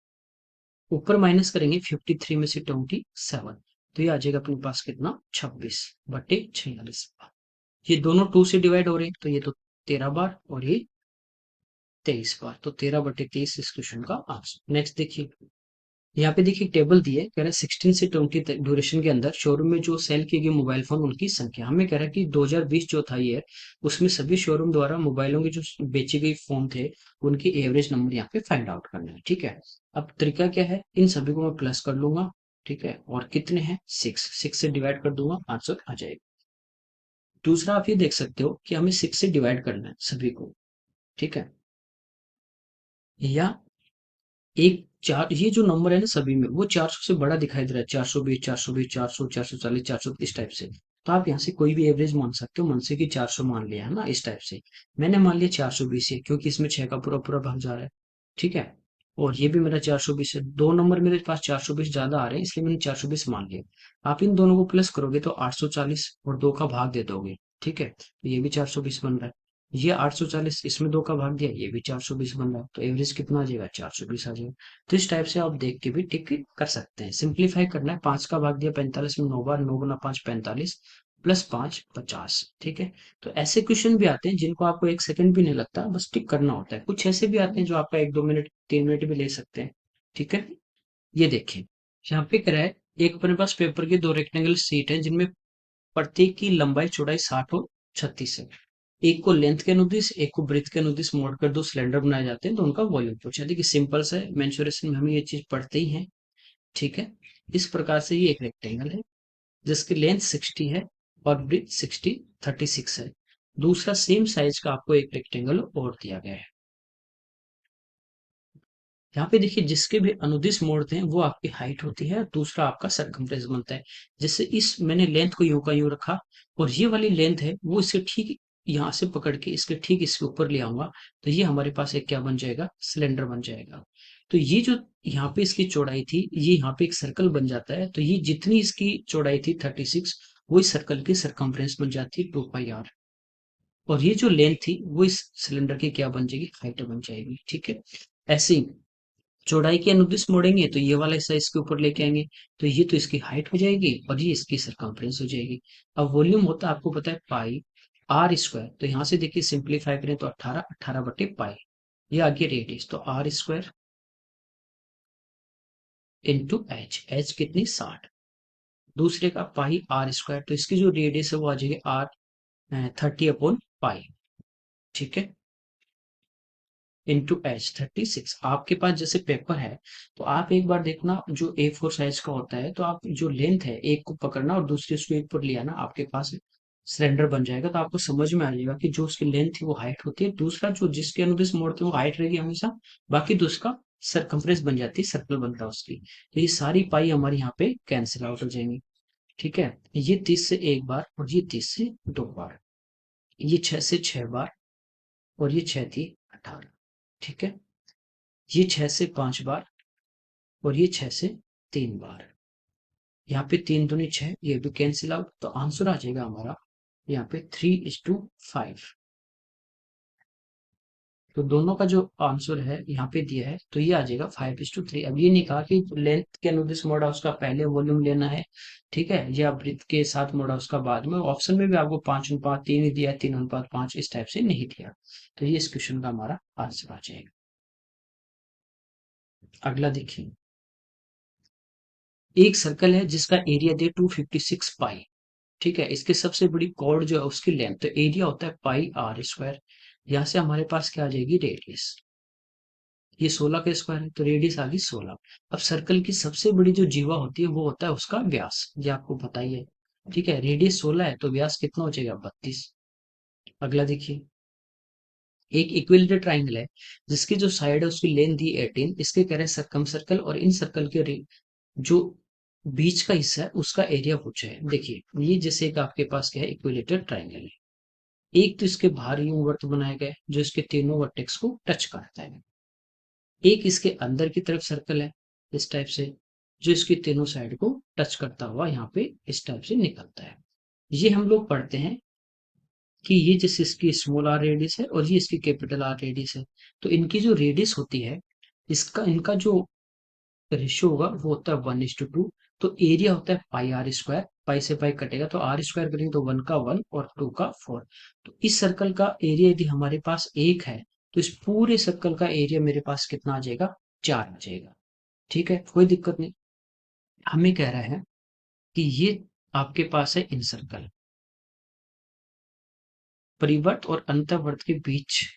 ऊपर माइनस करेंगे 53 में से 27, तो ये आ जाएगा अपने पास कितना, 26/46। ये दोनों 2 से डिवाइड हो रहे हैं, तो ये तो 13 बार और ये 23 बार, तो 13/23 इस क्वेश्चन का आंसर। नेक्स्ट देखिए, यहाँ पे देखिए टेबल दी है, कह रहा है 16 से 20 तक ड्यूरेशन के अंदर शोरूम में जो सेल किए गए मोबाइल फोन उनकी संख्या। हमें कह रहा है कि 2020 जो था ये, उसमें सभी शोरूम द्वारा मोबाइलों के जो बेचे गए फोन थे उनकी एवरेज नंबर यहाँ पे फाइंड आउट करना है, ठीक है। अब तरीका क्या है, इन सभी को मैं प्लस कर लूंगा, ठीक है, और कितने हैं, 6, 6 से डिवाइड कर दूंगा, आंसर आ जाएगा। दूसरा आप ये देख सकते हो कि हमें 6 से डिवाइड करना है सभी को, ठीक है, या एक चार, ये जो नंबर है ना सभी में, वो 400 से बड़ा दिखाई दे रहा है, 420, 420, 400, 440, 400, इस टाइप से। तो आप यहाँ से कोई भी एवरेज मान सकते हो, मन से कि 400 मान लिया है ना, इस टाइप से। मैंने मान लिया 420 है, क्योंकि इसमें 6 का पूरा पूरा भाग जा रहा है, ठीक है। और ये भी मेरा 420 है, दो नंबर मेरे पास 420 ज्यादा आ रहे हैं, इसलिए मैंने 420 मान लिया। आप इन दोनों को प्लस करोगे तो 840, और 2 का भाग दे दोगे, ठीक है, तो ये भी 420 बन रहा है। ये 840, इसमें 2 का भाग दिया, ये भी 420 बन रहा है, तो एवरेज कितना आ जाएगा, 420 आ जाएगा। तो इस टाइप से आप देख के भी टिक कर सकते हैं। सिंप्लीफाई करना है, 5 का भाग दिया 45 में 9 बार, 9 गुना 5 45, +5 50, ठीक है। तो ऐसे क्वेश्चन भी आते हैं जिनको आपको 1 सेकंड भी नहीं लगता, बस टिक करना होता है। कुछ ऐसे भी आते हैं जो आपका 1 2 मिनट 3 मिनट भी ले सकते हैं, ठीक है। ये देखिए, यहाँ पे क्या है, एक अपने पास पेपर की 2 रेक्टेंगल शीट है जिनमें प्रत्येक की लंबाई चौड़ाई 60 और 36 है। एक को लेंथ के अनुदिश, एक को ब्रेथ के अनुदिश मोड़ कर दो सिलेंडर बनाए जाते हैं, तो उनका वॉल्यूम पूछा है। देखिए सिंपल सा है, मेंसुरेशन में हम ये चीज पढ़ते ही हैं, ठीक है। इस प्रकार से ये एक रेक्टेंगल है जिसकी लेंथ 60 है और ब्रेथ 36 है। दूसरा सेम साइज का आपको एक रेक्टेंगल और दिया गया है। यहाँ पे देखिए जिसके भी अनुदिश मोड़ हैं वो आपकी हाइट होती है, दूसरा आपका सरकमफ्रेंस बनता है। जैसे इस मैंने लेंथ को यूं का यूं रखा और ये वाली लेंथ है वो इससे ठीक यहाँ से पकड़ के इसके ठीक इसके ऊपर ले आऊंगा, तो ये हमारे पास एक क्या बन जाएगा, सिलेंडर बन जाएगा। तो ये जो यहाँ पे इसकी चौड़ाई थी, ये यहाँ पे एक सर्कल बन जाता है, तो ये जितनी इसकी चौड़ाई थी 36, वो इस सर्कल की सरकमफ्रेंस बन जाती है 2 पाई आर। और ये जो लेंथ थी वो इस सिलेंडर की क्या बन जाएगी, हाइट बन जाएगी। ठीक है, ऐसे ही चौड़ाई के अनुदिश मोड़ेंगे तो ये वाला हिस्सा इसके ऊपर लेके आएंगे, तो ये तो इसकी हाइट हो जाएगी और ये इसकी सरकमफ्रेंस हो जाएगी। अब वॉल्यूम होता है आपको पता है पाई आर स्क्वायर, तो यहाँ से देखिए सिंप्लीफाई करें तो 18 18 बटे पाई, ये आ गया रेडियस, तो r square into h, h कितनी 60, दूसरे का पाई आर स्क्वायर, तो इसकी जो रेडियस है वो आ जाएगी आर 30/पाई। ठीक है, इंटू एच 36। आपके पास जैसे पेपर है तो आप एक बार देखना, जो A4 साइज का होता है तो आप जो लेंथ है एक को पकड़ना और दूसरे उसको एक पर लिया ना, आपके पास सिलेंडर बन जाएगा। तो आपको समझ में आ जाएगा कि जो उसकी लेंथ है वो हाइट होती है, दूसरा जो जिसके अनुदिश मोड़ते हैं वो हाइट रहेगी हमेशा, बाकी दूसरा सरकमफ्रेंस बन जाती है, सर्कल बनता है उसकी। तो ये सारी पाई हमारी यहाँ पे कैंसिल आउट हो जाएंगी। ठीक है, ये 30 से एक बार और ये 30 से 2 बार, ये 6 से 6 बार और ये 6 थी 18। ठीक है, ये 6 से 5 बार और ये 6 से 3 बार, यहाँ पे 3 दूनी 6, ये भी कैंसिल आउट, तो आंसर आ जाएगा हमारा यहाँ पे 3:5। तो दोनों का जो आंसर है यहाँ पे दिया है तो ये आ जाएगा 5:3। अब ये नहीं कहा कि लेंथ के अनुदिश मोड़ा उसका पहले वॉल्यूम लेना है, ठीक है, या वृत्त के साथ मोड़ा उसका बाद में। ऑप्शन में भी आपको 5:3 ही दिया है, 3:5 इस टाइप से नहीं दिया। तो ये इस क्वेश्चन का हमारा आंसर आ जाएगा। अगला देखिए, एक सर्कल है जिसका एरिया दे 256 पाई। ठीक है, इसकी सबसे बड़ी कॉर्ड जो है उसकी लेंथ, तो एरिया होता है पाई आर स्क्वायर। यहाँ से हमारे पास क्या आ जाएगी, रेडियस, ये 16 का स्क्वायर है तो रेडियस आ गई 16। अब सर्कल की सबसे बड़ी जो जीवा होती है वो होता है उसका व्यास, ये आपको पता ही है। ठीक है, रेडियस 16 है तो व्यास कितना हो जाएगा, 32। अगला देखिए, एक इक्विलेटरल ट्राइंगल है जिसकी जो साइड है उसकी लेंथ दी 18, इसके कह रहे हैं सर्कम सर्कल, और इन सर्कल के जो बीच का हिस्सा है उसका एरिया पूछा है। देखिए ये जैसे एक आपके पास क्या है, इक्विलेटरल ट्राइंगल है, एक तो इसके बाहर यूं वर्त बनाया गया है जो इसके तीनों वर्टेक्स को टच करता है, एक इसके अंदर की तरफ सर्कल है इस टाइप से जो इसकी तीनों साइड को टच करता हुआ यहाँ पे इस टाइप से निकलता है। ये हम लोग पढ़ते हैं कि ये जैसे इसकी स्मॉल आर रेडियस है और ये इसकी कैपिटल आर रेडियस है, तो इनकी जो रेडियस होती है, इसका इनका जो रेशियो होगा वो होता है 1:2। तो एरिया होता है पाई आर स्क्वायर, पाई से पाई कटेगा तो आर स्क्वायर करेंगे तो 1 का 1 और 2 का 4। तो इस सर्कल का एरिया यदि हमारे पास 1 है तो इस पूरे सर्कल का एरिया मेरे पास कितना आ जाएगा, 4 आ जाएगा। ठीक है, कोई दिक्कत नहीं। हमें कह रहा है कि ये आपके पास है इन सर्कल, परिवर्त और अंतर्वर्त के बीच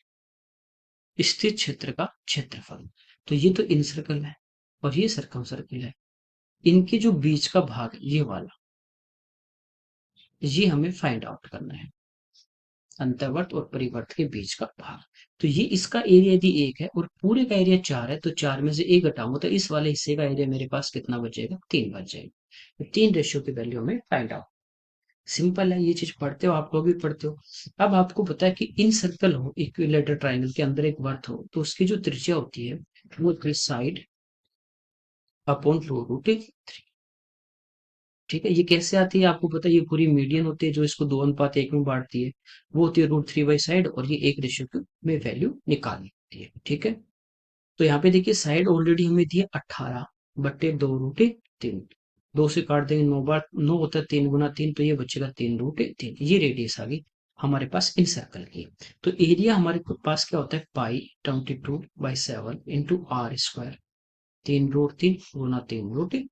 स्थित क्षेत्र का क्षेत्रफल। तो ये तो इन सर्कल है और ये सर्कम सर्कल है, इनके जो बीच का भाग ये वाला, ये हमें फाइंड आउट करना है, अंतर्वर्त और परिवर्त के बीच का भाग। तो ये इसका एरिया यदि 1 है और पूरे का एरिया 4 है तो 4 में से 1 घटाऊंगा तो इस वाले हिस्से का एरिया मेरे पास कितना बचेगा, 3 बच जाएगा। तो 3 रेशियो की वैल्यू हमें फाइंड आउट। सिंपल है, ये चीज पढ़ते हो आप लोग भी पढ़ते हो। अब आपको पता है कि इन सर्कल हो, इक्विलेटरल ट्राइंगल के अंदर एक वर्त हो, तो उसकी जो त्रिज्या होती है वो होती है साइड अपॉन रूट 3। ठीक है, ये कैसे आती है आपको पता है, ये पूरी मीडियन होती है जो इसको 2:1 में बांटती है, वो होती है √3 बाई साइड, और ये एक रेशियो में वैल्यू निकालनी होती है। ठीक है, तो यहाँ पे देखिए साइड ऑलरेडी हमें दी है 18/2√3, 2 से काट देंगे 9 बार, 9 होता है 3 × 3, तो ये बचेगा 3√3। ये रेडियस आ गई हमारे पास इन सर्कल की। तो एरिया हमारे पास क्या होता है, पाई 22/7 इंटू आर स्क्वायर, 3√3 × 3√3।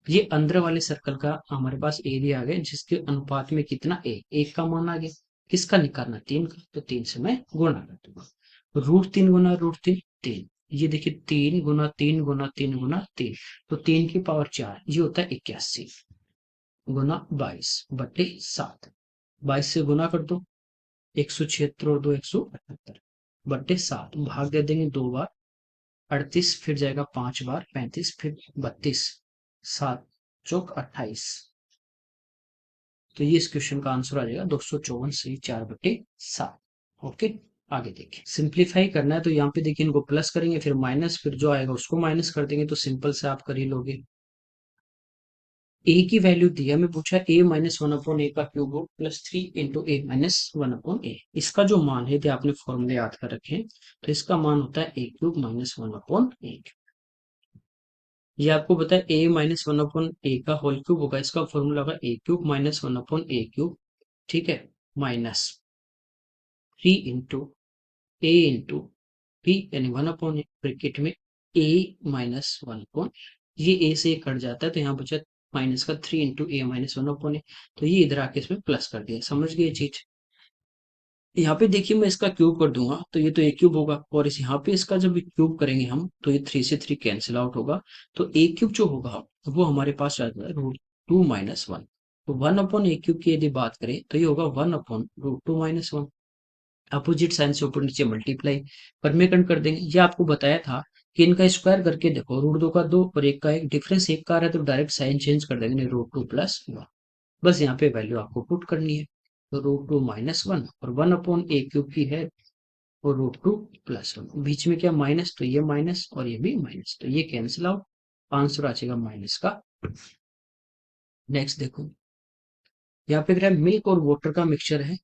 ये अंदर वाले सर्कल का हमारे पास एरिया आ गया जिसके अनुपात में कितना, एक का मान आ गया, किसका निकालना, 3 का, तो 3 से मैं गुणा कर दूंगा, √3 × √3 3, ये देखिए 3 × 3 × 3 × 3, तो 3 की पावर 4, ये होता है 81 गुना 22/7, 22 से गुना कर दो, 176 और 2 178 बट्टे 7 भाग दे देंगे 2 बार। 38 फिर जाएगा 5 बार, 35 फिर 32, 7 चौक 28। तो ये इस क्वेश्चन का आंसर आ जाएगा 254 सही 4/7। ओके, आगे देखिए। सिंप्लीफाई करना है तो यहाँ पे देखिए इनको प्लस करेंगे, फिर माइनस, फिर जो आएगा उसको माइनस कर देंगे, तो सिंपल से आप कर ही लोगे। ए की वैल्यू दी है, हमें पूछा ए माइनस वन अपॉन ए का क्यूब हो प्लस 3 × a - 1/, इसका जो मान है यदि आपने फॉर्मूले याद कर रखे हैं तो इसका मान होता है a³ - 1/a। ये आपको पता है a - 1/a का होल क्यूब होगा, इसका फॉर्मूला होगा a³ - 1/a³। ठीक है, माइनस 3 × a × b यानी 1/a, ब्रैकेट में a - 1/, ये a से ये कट जाता है तो यहाँ बचा माइनस का 3 × a - 1/a, तो ये इधर आके इसमें प्लस कर दिया। समझ गए ये चीज। यहाँ पे देखिए मैं इसका क्यूब कर दूंगा तो ये तो ए क्यूब होगा, और इस यहाँ पे इसका जब क्यूब करेंगे हम तो ये 3 से 3 कैंसिल आउट होगा, तो ए क्यूब जो होगा वो हमारे पास आ जाएगा √2 - 1। तो 1/a³ की यदि बात करें तो ये होगा 1/√2 - 1। अपोजिट साइन से ऊपर नीचे मल्टीप्लाई परमेकंड कर देंगे। ये आपको बताया था कि इनका स्क्वायर करके देखो, √2 का 2 और एक का 1, डिफरेंस एक का आ रहा है तो डायरेक्ट साइन चेंज कर देंगे, √2 + 1। बस यहाँ पे वैल्यू आपको पुट करनी है, तो √2 - 1 और 1/a³ की है और √2 + 1, बीच में क्या माइनस, तो ये माइनस और ये भी माइनस, तो ये कैंसिल आउट, आंसर आ जाएगा माइनस का। नेक्स्ट देखो, यहाँ पे क्या है, मिल्क और वाटर का मिक्सचर है।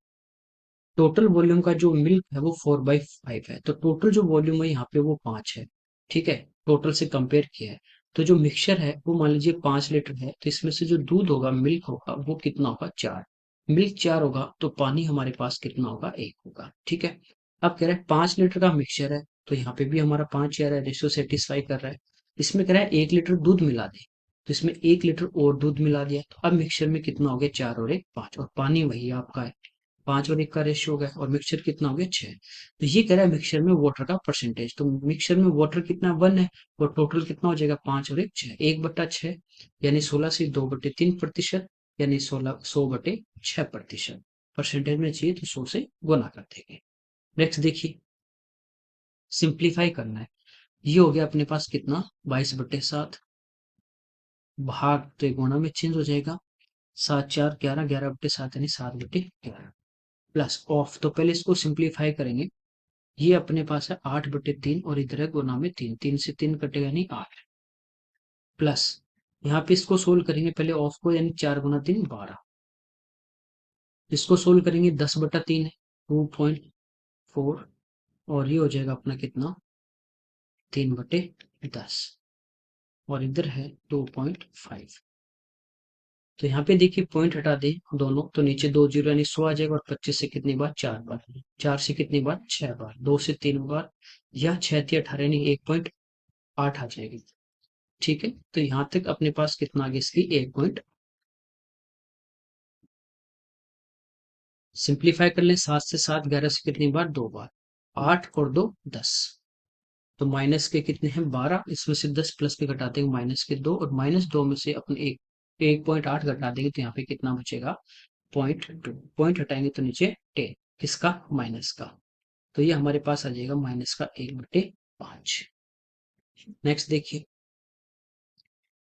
टोटल वॉल्यूम का जो मिल्क है वो 4/5 है, तो टोटल जो वॉल्यूम है यहाँ पे वो 5 है। ठीक है, टोटल से कंपेयर किया है, तो जो मिक्सचर है वो मान लीजिए 5 लीटर है, तो इसमें से जो दूध होगा, मिल्क होगा, वो कितना होगा, 4। मिल्क 4 होगा तो पानी हमारे पास कितना होगा, 1 होगा। ठीक है, अब कह रहे हैं 5 लीटर का मिक्सचर है, तो यहाँ पे भी हमारा 5 आ रहा है, रेशियो सेटिस्फाई कर रहा है। इसमें कह रहा है 1 लीटर दूध मिला दे, तो इसमें 1 लीटर और दूध मिला दिया, तो अब मिक्सचर में कितना हो गया, 4 और 1 5, और पानी वही आपका है, 5 और 1 का रेशियो हो गया, और मिक्सचर कितना हो गया, 6। तो ये कह रहा है मिक्सचर में वाटर का परसेंटेज, तो मिक्सचर में वाटर कितना 1 है, और टोटल कितना हो जाएगा, 5 और 1 6, 1/6 यानी 16 से 2/3%, यानी 100/6%। परसेंटेज में चाहिए तो 100 से गुना कर देंगे। नेक्स्ट देखिए, सिंप्लीफाई करना है। ये हो गया अपने पास कितना, 22/7, भाग तो गुणा में चेंज हो जाएगा, 7×4 = 11, 11/7 यानी 7/11, प्लस ऑफ, तो पहले इसको सिंप्लीफाई करेंगे। ये अपने पास है 8/3 और इधर है गुना में 3, 3 से 3 कटेगा नहीं 8, प्लस यहाँ पे इसको सोल्व करेंगे पहले ऑफ को, यानी 4 × 3 12, इसको सोल्व करेंगे 10/3 है 2.4, और ये हो जाएगा अपना कितना, 3/10, और इधर है 2.5। तो यहाँ पे देखिए पॉइंट हटा दे दोनों, तो नीचे 2 जीरो यानी 100 आ जाएगा, और 25 से कितनी बार, 4 बार, 4 से कितनी बार, 6 बार, 2 से 3 बार, या 6×3 = 18 यानी 1.8 आ जाएगी। ठीक है, तो यहाँ तक अपने पास कितना आ गया, इसकी 1 सिंप्लीफाई कर लें, 7 से 7, 11 से कितनी बार, 2 बार, 8 और 2 10, तो माइनस के कितने हैं, 12, इसमें से 10 प्लस के घटा देंगे -2, और -2 में से अपने 1.8 घटा देंगे, तो यहाँ पे कितना बचेगा, 0.2, पॉइंट हटाएंगे तो नीचे 10, किसका, माइनस का, तो ये हमारे पास आ जाएगा -1/5। नेक्स्ट देखिए,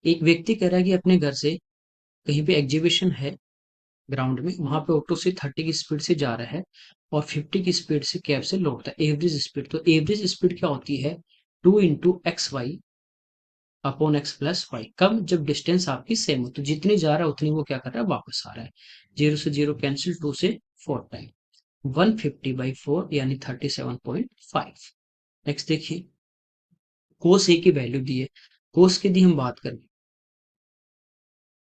एक व्यक्ति कह रहा है कि अपने घर से कहीं पे एग्जीबिशन है ग्राउंड में, वहां पे ऑटो से 30 की स्पीड से जा रहा है और 50 की स्पीड से कैब से लौटता है, एवरेज स्पीड, तो एवरेज स्पीड क्या होती है, 2 × xy/x कब, जब डिस्टेंस आपकी सेम हो, तो जितनी जा रहा है उतनी वो क्या कर रहा है, वापस आ रहा है, 0 से 0 कैंसिल, 2 से 4 टाइम, 150/4 यानी 37.5। नेक्स्ट देखिए, कोस ए की वैल्यू दी है, कोस की दी हम बात करें,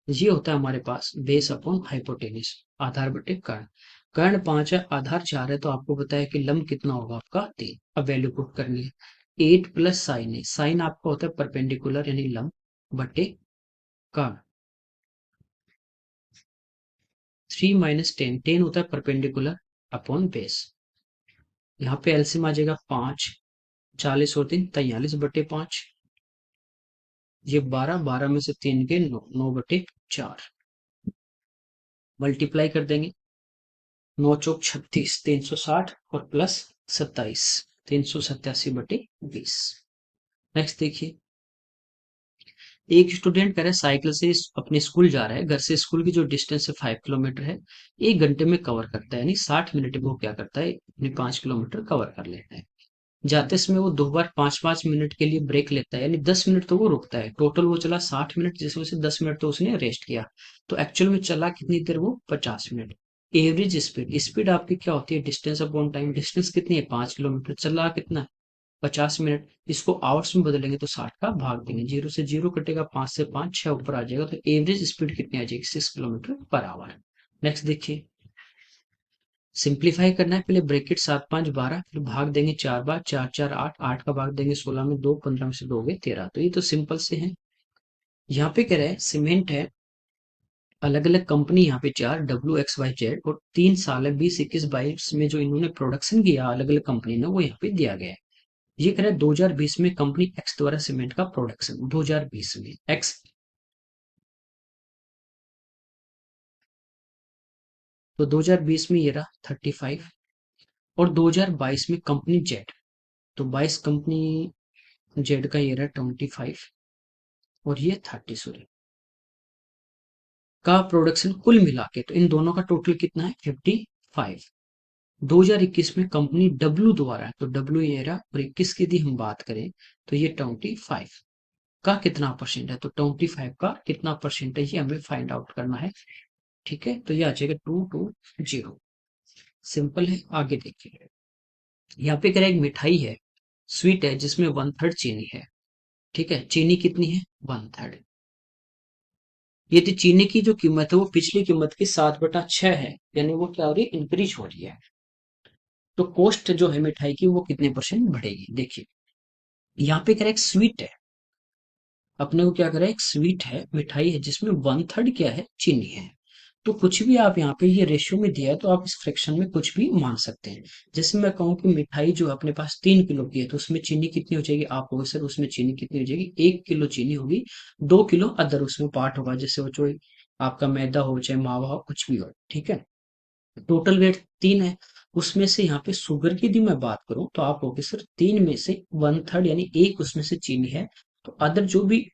ये होता है हमारे पास बेस अपॉन हाइपोटेनिस, आधार बटे कर्ण, कर्ण 5 है, आधार 4 है, तो आपको पता है कि लंब कितना होगा आपका 3, अब वैल्यू पुट करनी है, 8 + साइन है, साइन आपका होता है परपेंडिकुलर यानी लंब बटे कर्ण, 3 - 10, 10 होता है परपेंडिकुलर अपॉन बेस, यहाँ पे एलसीएम आ जाएगा 5, 40 और 3 43/5, ये 12, 12 में से 3 के 9, 9/4, मल्टीप्लाई कर देंगे, 9 चौक 36, 360 और प्लस 27, 387/20। नेक्स्ट देखिए, एक स्टूडेंट कह रहा है साइकिल से अपने स्कूल जा रहा है, घर से स्कूल की जो डिस्टेंस है 5 किलोमीटर है, 1 घंटे में कवर करता है, यानी 60 मिनट में वो क्या करता है, अपने 5 किलोमीटर कवर कर लेता है। जाते समय वो 2 बार 5-5 मिनट के लिए ब्रेक लेता है, यानी 10 मिनट तो वो रुकता है। टोटल वो चला 60 मिनट, जिसमें से 10 मिनट तो उसने रेस्ट किया। तो एक्चुअल में चला कितनी देर वो, 50 मिनट। एवरेज स्पीड, स्पीड आपकी क्या होती है, डिस्टेंस अपॉन टाइम। डिस्टेंस कितनी है, 5 किलोमीटर, चला कितना, 50 मिनट। इसको आवर्स में बदलेंगे तो 60 का भाग देंगे, 0 से 0 कटेगा, 5 से 5, 6 ऊपर आ जाएगा, तो एवरेज स्पीड कितनी आ जाएगी, 6 किलोमीटर पर आवर। नेक्स्ट देखिए, सिंप्लीफाई करना है, पहले ब्रैकेट 7×5 = 12, फिर भाग देंगे 4 बार, 4×4 = 8, 8 का भाग देंगे 16 में 2, 15 में से 2 गए 13। तो ये तो सिंपल से है। यहाँ पे कह रहे हैं सीमेंट है, अलग अलग कंपनी यहाँ पे 4, WXYZ, और 3 साल है, 20, 21, 22 में जो इन्होंने प्रोडक्शन किया अलग अलग कंपनी ने, वो यहाँ पे दिया गया है। ये कह रहे हैं 2020 में कंपनी एक्स द्वारा सीमेंट का प्रोडक्शन, 2020 में एक्स, तो 2020 में ये रहा 35, और 2022 में कंपनी जेड, तो 22 कंपनी जेड का ये रहा 25, और ये 30, सॉरी, का प्रोडक्शन कुल मिला के, तो इन दोनों का टोटल कितना है, 55। 2021 में कंपनी डब्ल्यू द्वारा, तो डब्ल्यू ये रहा, और 21 की यदि हम बात करें तो ये 25 का कितना परसेंट है, तो 25 का कितना परसेंट है, ये हमें फाइंड आउट करना है। ठीक है, तो ये आ जाएगा 220। सिंपल है। आगे देखिए, यहाँ पे कह रहा है एक मिठाई है, स्वीट है, जिसमें 1/3 चीनी है। ठीक है, चीनी कितनी है, 1/3। यदि चीनी की जो कीमत है वो पिछली कीमत की 7/6 है, यानी वो क्या हो रही है, इंक्रीज हो रही है। तो कॉस्ट जो है मिठाई की वो कितने परसेंट बढ़ेगी, देखिए यहाँ पे कह रहा है एक स्वीट है, अपने को क्या करें, एक स्वीट है, मिठाई है, जिसमें 1/3 क्या है, चीनी है। तो कुछ भी आप यहाँ पे ये रेशियो में दिया है, तो आप इस फ्रैक्शन में कुछ भी मान सकते हैं। जैसे मैं कहूँ कि मिठाई जो अपने पास 3 किलो की है, तो उसमें चीनी कितनी हो जाएगी, आप कहोगे सर उसमें चीनी कितनी हो जाएगी, 1 किलो चीनी होगी, 2 किलो अदर उसमें पार्ट होगा, जैसे वो जो आपका मैदा हो चाहे मावा हो कुछ भी हो। ठीक है, टोटल वेट 3 है। उसमें से यहाँ पे शुगर की यदि मैं बात करूं, तो आप कहोगे सर 3 में से 1/3 यानी एक उसमें से चीनी है, तो अदर जो भी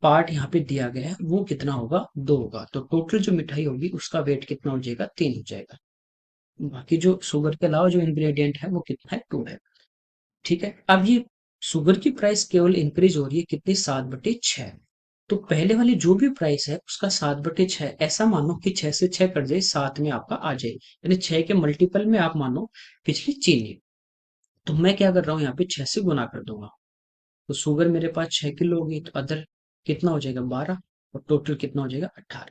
पार्ट यहाँ पे दिया गया है वो कितना होगा, 2 होगा। तो टोटल जो मिठाई होगी उसका वेट कितना हो जाएगा, 3 हो जाएगा। बाकी जो शुगर के अलावा जो इंग्रेडिएंट है वो कितना है, 2 है। ठीक है, अब ये शुगर की प्राइस केवल इंक्रीज हो रही है कितनी, 7/6। तो पहले वाली जो भी प्राइस है उसका 7/6, ऐसा मानो कि 6 से 6 कट जाए, 7 में आपका आ जाए, यानी 6 के मल्टीपल में आप मानो पिछली चीनी। तो मैं क्या कर रहा हूँ, यहाँ पे 6 से गुना कर दूंगा, तो शुगर मेरे पास 6 किलो होगी, तो अदर कितना हो जाएगा, 12, और टोटल कितना हो जाएगा, 18।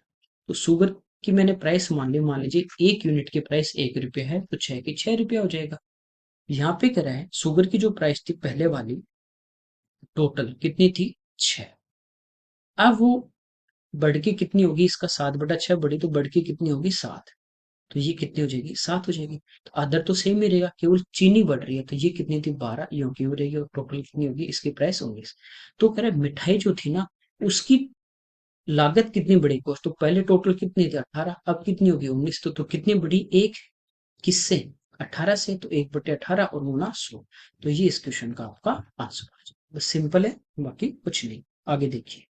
तो शुगर की मैंने प्राइस मान लीजिए 1 यूनिट की प्राइस 1 रुपये है, तो 6 के 6 रुपया हो जाएगा। यहाँ पे क्या है, शुगर की जो प्राइस थी पहले वाली, टोटल कितनी थी, 6। अब वो बढ़ के कितनी होगी, इसका 7/6 बढ़ी, तो बढ़ के कितनी होगी, 7। तो ये कितनी हो जाएगी, 7 हो जाएगी। तो अदर तो सेम ही रहेगा, केवल चीनी बढ़ रही है, तो ये कितनी थी, 12, यो क्यों रहेगी, और टोटल कितनी होगी, इसकी प्राइस 19। तो कह रहे मिठाई जो थी ना, उसकी लागत कितनी बढ़ी, कॉस्ट, तो पहले टोटल कितनी थी, 18, अब कितनी होगी, 19। तो कितनी बढ़ी, एक किससे, 18 से, तो 1/18 और गुना 100। तो ये इस क्वेश्चन का आपका आंसर आ जाएगा। बस सिंपल है, बाकी कुछ नहीं। आगे देखिए,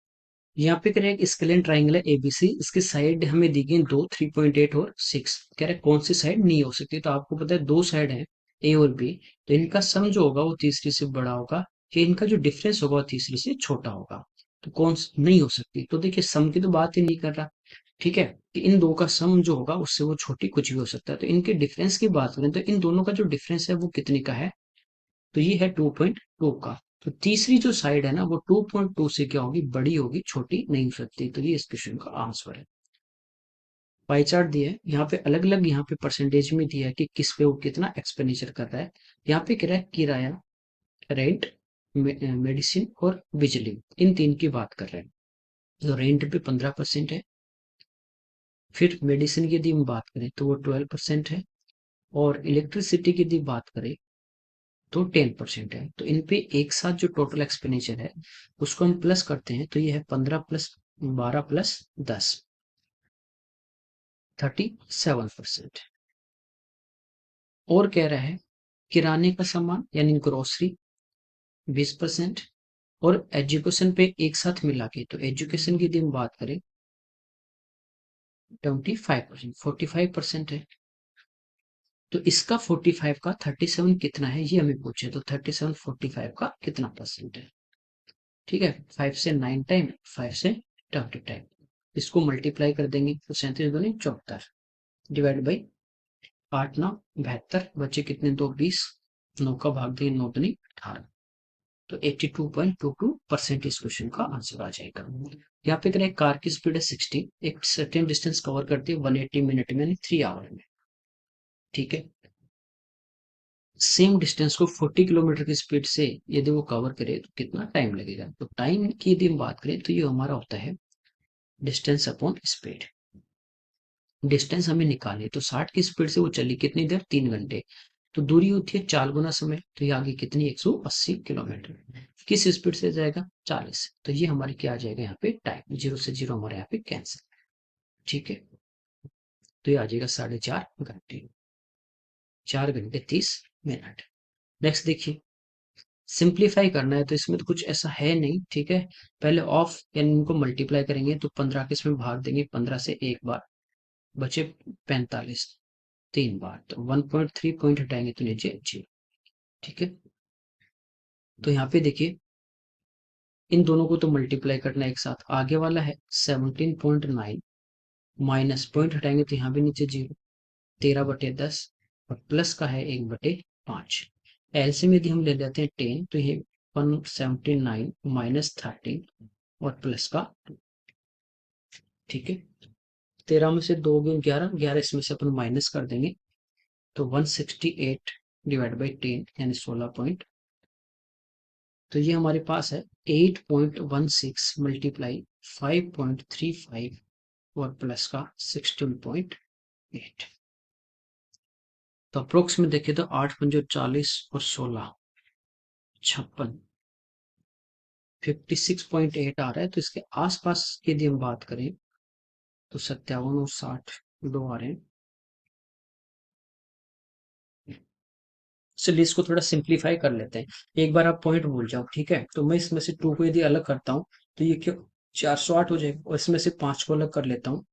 यहाँ पे कह रहे हैं कि स्केलिन ट्राइंगल है एबीसी, इसके साइड हमें दी गई 2, 3.8 और 6। कह रहे हैं कौन सी साइड नहीं हो सकती, तो आपको पता है 2 साइड है, ए और बी, तो इनका सम जो होगा वो तीसरी से बड़ा होगा, कि इनका जो डिफरेंस होगा वो तीसरी से छोटा होगा। तो नहीं हो सकती, तो देखिए सम की तो बात ही नहीं कर रहा। ठीक है, कि इन दो का सम जो होगा उससे वो छोटी कुछ भी हो सकता है। तो इनके डिफरेंस की बात करें तो इन दोनों का जो डिफरेंस है वो कितने का है, तो ये है 2.2 का। तो तीसरी जो साइड है ना वो 2.2 से क्या होगी, बड़ी होगी, छोटी नहीं हो सकती। तो ये इस क्वेश्चन का आंसर है। पाई चार्ट दिया है, यहाँ पे अलग अलग, यहाँ पे परसेंटेज में दिया है कि किस पे वो कितना एक्सपेंडिचर कर रहा है। यहाँ पे कह रहा है किराया, रेंट, मेडिसिन और बिजली, इन तीन की बात कर रहे हैं। तो रेंट पे 15% है, फिर मेडिसिन की यदि हम बात करें तो वो 12% है, और इलेक्ट्रिसिटी की यदि बात करें तो 10% है। तो इन पे एक साथ जो टोटल एक्सपेंडिचर है उसको हम प्लस करते हैं, तो ये है 15 + 12 + 10, 37%। और कह रहा है किराने का सामान यानी ग्रोसरी 20% और एजुकेशन पे एक साथ मिला के, तो एजुकेशन की यदि हम बात करें 25%, 45% है। तो इसका 45 का 37 कितना है ये हमें पूछे, तो 37 45 का कितना परसेंट है। ठीक है, 5 से 9 टाइम, 5 से 20 टाइम, इसको मल्टीप्लाई कर देंगे तो 37 दूनी 74 डिवाइड बाई 8 9 72, बचे कितने, 2 20, 9 का भाग देंगे 9 दूनी 18, तो 82.22% इस क्वेश्चन का आंसर आ जाएगा। यहाँ पे करें कार की स्पीड है 60, एक सर्टेन डिस्टेंस कवर करती है 180 मिनट में यानी 3 आवर में। ठीक है, सेम डिस्टेंस को 40 किलोमीटर की स्पीड से यदि वो कवर करे तो कितना टाइम लगेगा। तो टाइम की यदि हम बात करें तो ये हमारा होता है डिस्टेंस अपॉन स्पीड। डिस्टेंस हमें निकालनी, तो 60 की स्पीड से वो चली कितनी देर, 3 घंटे, तो दूरी होती है 4 गुना समय, तो ये आगे कितनी 180 किलोमीटर। किस स्पीड से जाएगा, 40, तो ये हमारे क्या आ जाएगा यहाँ पे टाइम, 0 से 0 हमारे यहाँ पे कैंसिल। ठीक है, तो ये आ जाएगा 4.5 घंटे, 4 घंटे 30 मिनट। नेक्स्ट देखिए, सिंप्लीफाई करना है तो इसमें तो कुछ ऐसा है नहीं। ठीक है, पहले ऑफ यानी इनको मल्टीप्लाई करेंगे तो 15 के इसमें भाग देंगे, 15 से एक बार, बचे 45, 3 बार, तो 1.3 पॉइंट हटाएंगे तो नीचे 0। ठीक है, तो यहाँ पे देखिए इन दोनों को तो मल्टीप्लाई करना एक साथ, आगे वाला है 17.9 माइनस पॉइंट हटाएंगे तो यहाँ भी नीचे 0, 13/10 और प्लस का है 1/5। एलसीएम यदि हम ले लेते हैं 10 तो ये 179 माइनस 13 और प्लस का 2। ठीक है, 13 में से 2 गुण 11, 11 इसमें से अपन माइनस कर देंगे तो 168 डिवाइड बाई 10 यानी 16 पॉइंट, तो ये हमारे पास है 8.16 मल्टीप्लाई 5.35 और प्लस का 16.8। तो अप्रोक्स में देखें तो 8 पंजो 40 और 16 56, 56.8 आ रहा है। तो इसके आसपास की यदि हम बात करें तो 57 और 60 दो आ रहे हैं। चलिए इसको थोड़ा सिंप्लीफाई कर लेते हैं, एक बार आप पॉइंट भूल जाओ। ठीक है, तो मैं इसमें से 2 को यदि अलग करता हूँ तो ये क्यों 408 हो जाएगा, और इसमें से 5 को अलग कर लेता हूँ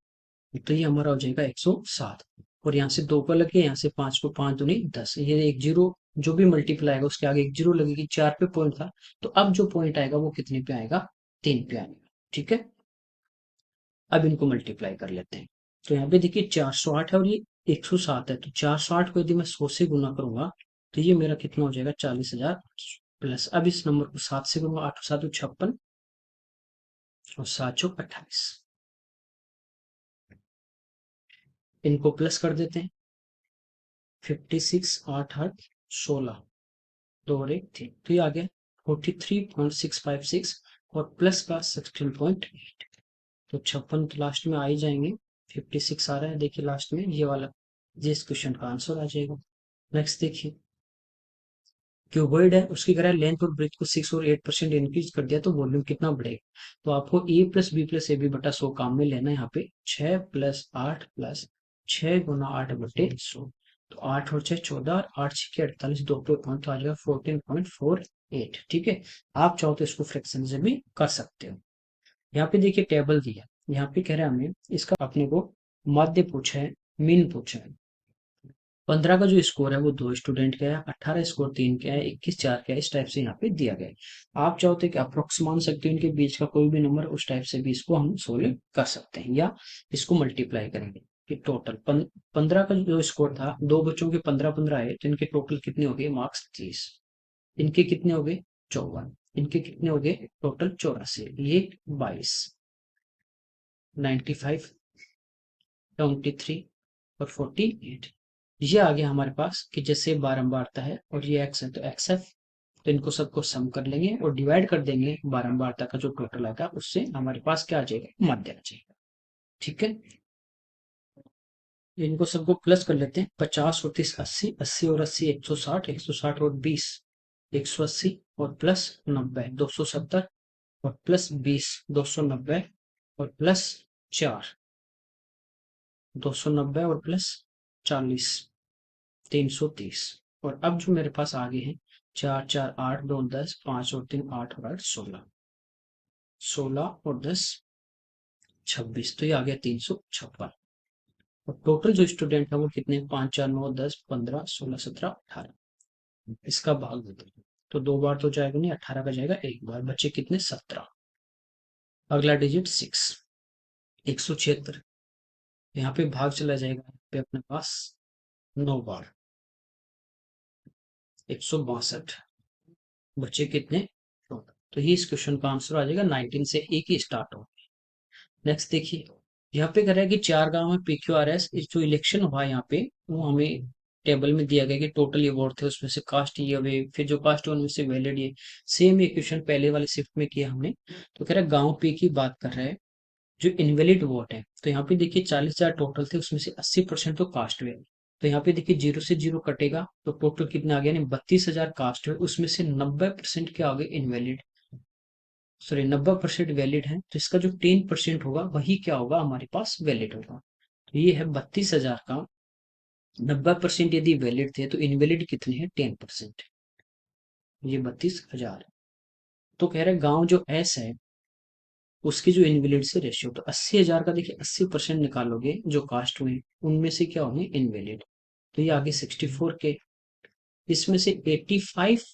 तो ये हमारा हो जाएगा 107, और यहाँ से 2 को अलग किया, यहाँ से 5 को, 5 दूनी 10, ये एक जीरो जो भी मल्टीप्लाई आएगा उसके आगे एक जीरो लगेगी, 4 पे पॉइंट था, तो अब जो पॉइंट आएगा वो कितने पे आएगा, 3 पे आएगा। ठीक है, अब इनको मल्टीप्लाई कर लेते हैं, तो यहाँ पे देखिए 408 है और ये 107 है, तो 408 को यदि मैं 100 से गुना करूंगा तो ये मेरा कितना हो जाएगा 40,000 प्लस। अब इस नंबर को 7 से करूंगा, 8 7 56 और 7 28, इनको प्लस कर देते हैं, 56 8 8 16 2 और 1 3, तो ये आ गया 43.656 और प्लस का 16.8, तो 56 तो लास्ट में आ ही जाएंगे, 56 आ रहा है देखिए लास्ट में ये वाला, जिस क्वेश्चन का आंसर आ जाएगा। नेक्स्ट देखिए, क्यूबॉइड है, उसकी करें लेंथ और ब्रेथ को 6 और 8% इंक्रीज कर दिया तो वॉल्यूम कितना बढ़ेगा। तो आपको A plus B plus A B बटा 100 काम में लेना है, यहाँ पे 6 प्लस 8 प्लस 6 गुना 8 बटे 100, तो 8 और 6 14 और 8 6 48, 2 पे पॉइंट तो आ जाएगा 14.48। ठीक है, आप चाहो तो इसको फ्रैक्शन से भी कर सकते हो। यहाँ पे देखिए टेबल दिया, यहाँ पे कह रहे हैं हमें इसका अपने को माध्य पूछा है, मीन पूछा है। 15 का जो स्कोर है वो 2 स्टूडेंट का है, 18 स्कोर 3 का है, 21 4 का है, इस टाइप से यहाँ पे दिया गया है। आप चाहो तो अप्रोक्स मान सकते हो इनके बीच का कोई भी नंबर, उस टाइप से भी इसको हम सोल्व कर सकते हैं, या इसको मल्टीप्लाई करेंगे कि टोटल 15 का जो स्कोर था, दो बच्चों के 15-15 आए तो इनके टोटल कितने हो गए मार्क्स 30, इनके कितने हो गए 54, इनके कितने हो गए टोटल 84, ये 22, 95, 23 और 48। ये आ गया हमारे पास कि जैसे बारंबारता है और ये एक्स है तो एक्स एफ, तो इनको सबको सम कर लेंगे और डिवाइड कर देंगे बारंबारता का जो टोटल आएगा उससे, हमारे पास क्या आ जाएगा, माध्य आ जाएगा। ठीक है, इनको सबको प्लस कर लेते हैं, 50 और 30 80, 80 और 80 160, 160 और 20 180 और प्लस 90 270 और प्लस 20 290 और प्लस 4 290 और प्लस 40 330। और अब जो मेरे पास आगे है, 4 4 8 2 10, 5 और 3 8 और 8 16, 16 और 10 26, तो ये आ गया 356। और टोटल जो स्टूडेंट है वो कितने, 5 4 9 10 15 16 17 18। इसका भाग दे दो, तो दो बार तो जाएगा नहीं, 18 का जाएगा एक बार, बच्चे कितने, 17। अगला डिजिट 6, 176। यहाँ पे भाग चला जाएगा, यहाँ पे अपने पास 9 बार, 162। बच्चे कितने, 14। तो ये इस क्वेश्चन का आंसर आ जाएगा, 19 से एक ही स्टार्ट हो। नेक्स्ट देखिए, यहाँ पे कह रहा है कि चार गांव में PQRS जो इलेक्शन हुआ यहाँ पे, वो हमें टेबल में दिया गया कि टोटल ये वोट थे, उसमें से कास्ट ये हुए, फिर जो कास्ट है उनमें से वैलिड ये। सेम ये क्वेश्चन पहले वाले शिफ्ट में किया हमने। तो कह रहा है गांव पे की बात कर रहा है, जो इनवैलिड वोट है, तो यहाँ पे देखिए 40,000 टोटल थे, उसमें से 80% तो कास्ट हुए। तो यहाँ पे देखिए जीरो से जीरो कटेगा, तो टोटल कितना आ गया, 32,000 कास्ट हुए, उसमें से 90% क्या हो गए, इनवैलिड। सॉरी, 90% वैलिड है, तो इसका जो 10% होगा वही क्या होगा, हमारे पास वैलिड होगा। तो ये है 32,000 का 90% यदि वैलिड थे, तो इनवैलिड कितने हैं, 10%। ये 32,000। तो कह रहे गांव जो एस है, उसकी जो इनवैलिड से रेशियो, तो 80,000 का देखिए 80% निकालोगे जो कास्ट हुए, उनमें से क्या होंगे, इनवैलिड। तो ये आगे 64 के, इसमें से 85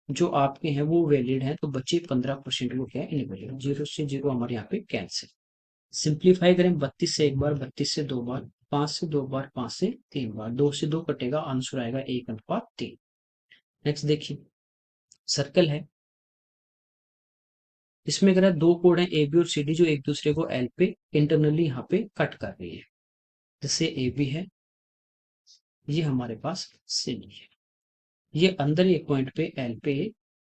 जो आपके हैं वो वैलिड हैं, तो बचे 15% वो क्या है, इनवैलिड। जीरो से जीरो हमारे यहाँ पे कैंसिल। सिंप्लीफाई करें, 32 से एक बार, 32 से दो बार, 5 से दो बार, 5 से तीन बार, 2 से दो कटेगा, आंसर आएगा 1:3। नेक्स्ट देखिए, सर्कल है, इसमें अगर दो कोड है ए बी और सी डी, जो एक दूसरे को एल पे इंटरनली यहाँ पे कट कर रही है। जैसे ए बी है, ये हमारे पास सी डी है, ये अंदर एक पॉइंट पे एल पे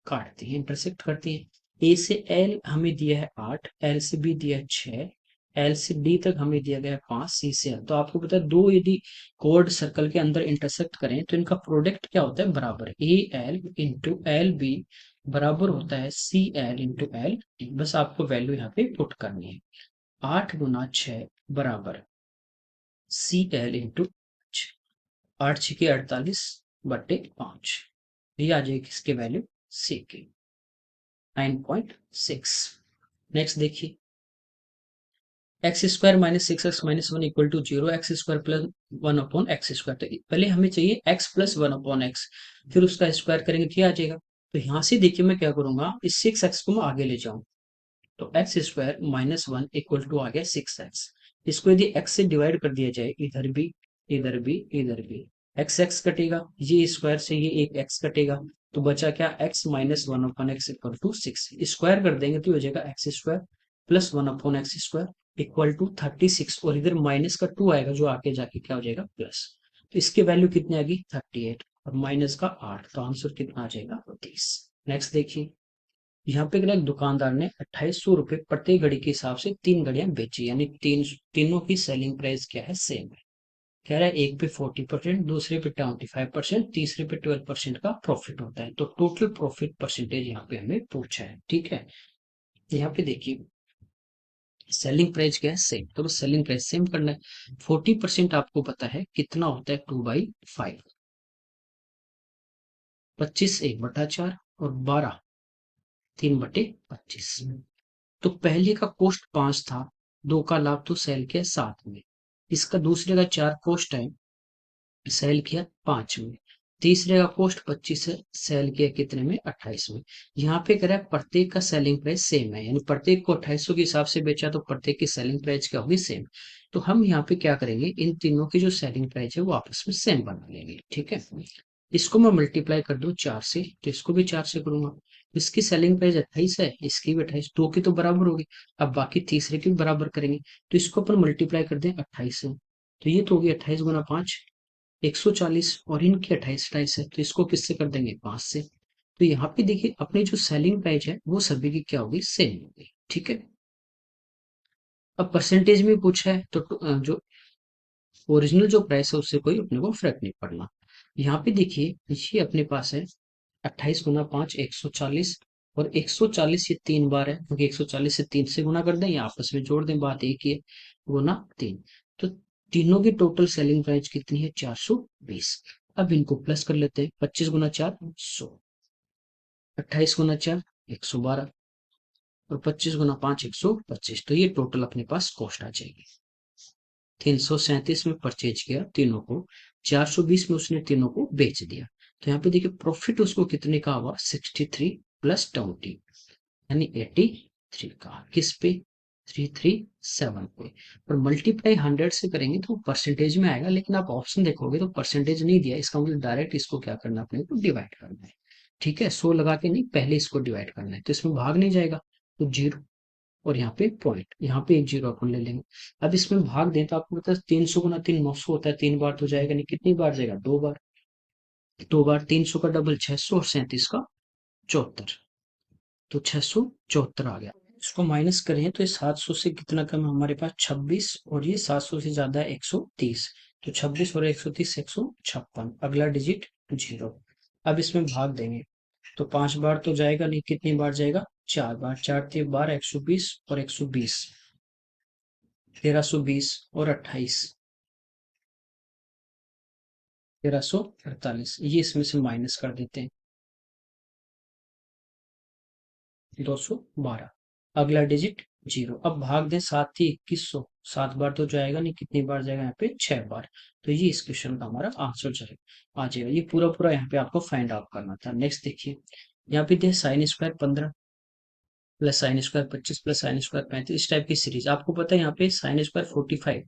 काटती है, इंटरसेक्ट करती है। ए से एल हमें दिया है 8, एल से बी दिया है 6, एल से डी तक हमें दिया गया है 5, सी से एल। तो आपको पता है, दो यदि कोड सर्कल के अंदर इंटरसेक्ट करें तो इनका प्रोडक्ट क्या होता है, बराबर, a l into l b बराबर होता है सी एल इंटू एल। बस आपको वैल्यू यहाँ पे पुट करनी है, 8 × 6 बराबर सी एल इंटू 8 6 48 बटे 5। ये आ जाएगी किसकी वैल्यू, सी की, 9.6। नेक्स्ट देखिए, x square minus 6x - 1 equal to 0, x square plus 1/x²। तो पहले हमें चाहिए x प्लस 1/x, फिर उसका स्क्वायर करेंगे तो ये आ जाएगा। तो यहाँ से देखिए मैं क्या करूंगा, इस 6x को मैं आगे ले जाऊं, तो x square minus 1 equal to आ गया 6x। इसको यदि x से डिवाइड कर दिया जाए, इधर भी इधर भी इधर भी, एक्स एक्स कटेगा, ये स्क्वायर से ये एक x कटेगा, तो बचा क्या, x minus 1/x equal to 6। स्क्वायर कर देंगे तो हो जाएगा x square plus 1/x² equal to 36, और इधर माइनस का 2 आएगा जो आके जाके क्या हो जाएगा, प्लस। तो इसकी वैल्यू कितनी आ गई, 38, और माइनस का 8, तो आंसर कितना आ जाएगा, 30। नेक्स्ट देखिए, यहाँ पे एक दुकानदार ने 2800 रुपये प्रति घड़ी के हिसाब से 3 घड़ियां बेची, यानी तीनों की सेलिंग प्राइस क्या है, सेम है। कह रहा है एक पे 40%, दूसरे पे 25%, तीसरे पे 12% का प्रॉफिट होता है। तो टोटल प्रॉफिट परसेंटेज यहाँ पे हमें पूछा है, ठीक है। यहाँ पे देखिए, सेलिंग प्राइस क्या है, सेम, तो बस सेलिंग प्राइस सेम करना है। 40% आपको पता है कितना होता है, 2/5, 25 1/4, और 12 3/25। तो पहले का कॉस्ट 5 था, दो का लाभ तो सेल किया 7 में, इसका दूसरे का 4 कॉस्ट है, सेल किया 5 में, तीसरे का कॉस्ट 25 है, सेल किया कितने में, 28 में। यहाँ पे कह रहा है प्रत्येक का सेलिंग प्राइस सेम है, यानी प्रत्येक को 2800 के हिसाब से बेचा, तो प्रत्येक की सेलिंग प्राइस क्या होगी, सेम। तो हम यहाँ पे क्या करेंगे, इन तीनों की जो सेलिंग प्राइस है वो आपस में सेम बना लेंगे, ठीक है। इसको मैं मल्टीप्लाई कर दूं 4 से, तो इसको भी 4 से करूंगा। इसकी सेलिंग प्राइस 28 है, इसकी भी 28, दो की तो बराबर होगी। अब बाकी तीसरे की भी बराबर करेंगे, तो इसको अपन मल्टीप्लाई कर दें 28 से, तो ये तो होगी 28 × 5 140, और इनकी 28 है, तो इसको किससे कर देंगे, 5 से। तो यहाँ पे देखिए, अपनी जो सेलिंग प्राइस है वो सभी की क्या होगी, सेम होगी, ठीक है। अब परसेंटेज में पूछा है, तो जो ओरिजिनल जो प्राइस है उससे कोई अपने को फर्क नहीं पड़ना। यहाँ पे देखिए, ये अपने पास है 28 × 5 140, और 140 ये 3 बार है, क्योंकि 140 से 3 से गुना कर दें या आपस में जोड़ दें, बात एक ही है, गुना 3। तो तीनों की टोटल सेलिंग प्राइस कितनी है? 420। अब इनको प्लस कर लेते हैं। 25 गुना 4 100, 28 गुना 4 112 और 25 गुना 5 125। तो ये टोटल अपने पास कॉस्ट आ जाएगी। 337 में परचेज किया तीनों को, 420 में उसने तीनों को बेच दिया। तो यहाँ पे देखिए प्रॉफिट उसको कितने का हुआ? 63 प्लस 20 यानी 83 का। किस पे? 337 पे। और मल्टीप्लाई 100 से करेंगे तो परसेंटेज में आएगा, लेकिन आप ऑप्शन देखोगे तो परसेंटेज नहीं दिया। इसका मतलब डायरेक्ट इसको क्या करना है? अपने को डिवाइड करना है। ठीक है, 100 लगा के नहीं, पहले इसको डिवाइड करना है। तो इसमें भाग नहीं जाएगा, तो जीरो। और यहाँ पे पॉइंट, यहाँ पे एक जीरो अपन ले लेंगे। अब इसमें भाग दें तो आपको पता है 300 गुना 3 900 होता है। 3 बार तो जाएगा नहीं, कितनी बार जाएगा? 2 बार। 2 बार 300 का डबल 600 और 37 का 74। तो 674 आ गया। इसको माइनस करें तो ये 700 से कितना कम है हमारे पास? 26। और ये 700 से ज्यादा है 130। तो 26 और 130 156। अगला डिजिट जीरो। अब इसमें भाग देंगे तो 5 बार तो जाएगा नहीं, कितनी बार जाएगा? 4 बार। 4 3 12 120 और 120, 1320 और 28 1348। ये इसमें से माइनस कर देते हैं, 212। अगला डिजिट जीरो। अब भाग दें 7 थी 2100। 7 बार तो जाएगा नहीं, कितनी बार जाएगा? यहाँ पे 6 बार। तो ये इस क्वेश्चन का हमारा आंसर जाएगा, आ जाएगा। ये पूरा पूरा यहाँ पे आपको फाइंड आउट करना था। नेक्स्ट देखिए, यहाँ पे दे sine square 15 plus sine square 25 plus sine square 35, इस टाइप की सीरीज। आपको पता है यहाँ पे साइन स्क्वायर 45,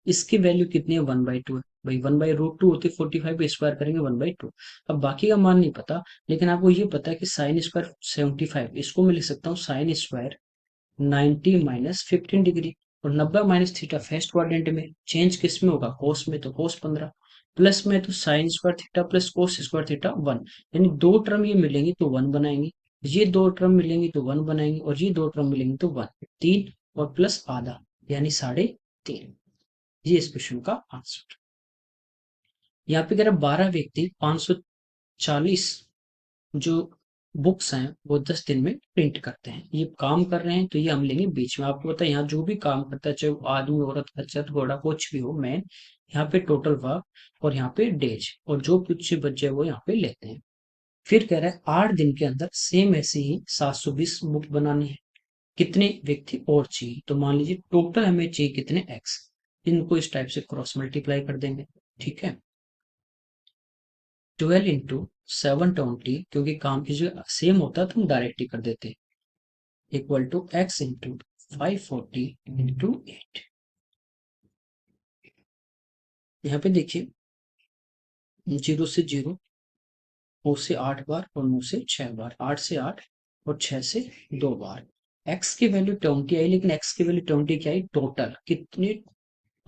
इसकी वैल्यू कितनी है? 1/2 है भाई। 1/√2 होती है 45 पे स्क्वायर करेंगे 1/2। अब बाकी का मान नहीं पता, लेकिन आपको ये पता है कि साइन स्क्वायर 75, इसको मैं लिख सकता हूँ साइन स्क्वायर 90 माइनस 15 डिग्री। और 90 माइनस थीटा फर्स्ट क्वाड्रेंट में, चेंज किस में होगा? कोस में, तो कोस 15। प्लस में तो sine square theta plus cos square theta 1। यानी दो टर्म ये मिलेंगी तो 1 बनाएंगे, ये दो टर्म मिलेंगी तो 1 बनाएंगे, और ये दो टर्म मिलेंगी तो 1। 3 और प्लस आधा यानी 3.5। ये इस क्वेश्चन का आंसर। यहाँ पे कह रहा 12 व्यक्ति 540 जो बुक्स हैं वो 10 दिन में प्रिंट करते हैं। ये काम कर रहे हैं तो ये हम लेंगे बीच में। आपको पता है यहाँ जो भी काम करता है, चाहे वो आदमी औरत खच्चर घोड़ा कुछ भी हो, मैन यहाँ पे टोटल वर्क और यहाँ पे डेज, और जो कुछ बच जाए वो यहाँ पे लेते हैं। फिर कह रहा है 8 दिन के अंदर सेम ऐसे ही 720 बुक बनानी है। कितने व्यक्ति और चाहिए? तो मान लीजिए टोटल हमें चाहिए कितने? एक्स। इनको इस टाइप से क्रॉस मल्टीप्लाई कर देंगे। ठीक है, 12 इंटू 720, क्योंकि काम की जो सेम होता है तो हम डायरेक्ट ही कर देते, equal to x into 540 into 8। यहाँ पे देखिए 0 से 0, 9 से 8 बार और 9 से 6 बार, 8 से 8 और 6 से 2 बार। एक्स की वैल्यू 20 आई, लेकिन एक्स की वैल्यू 20 क्या आई? टोटल कितने?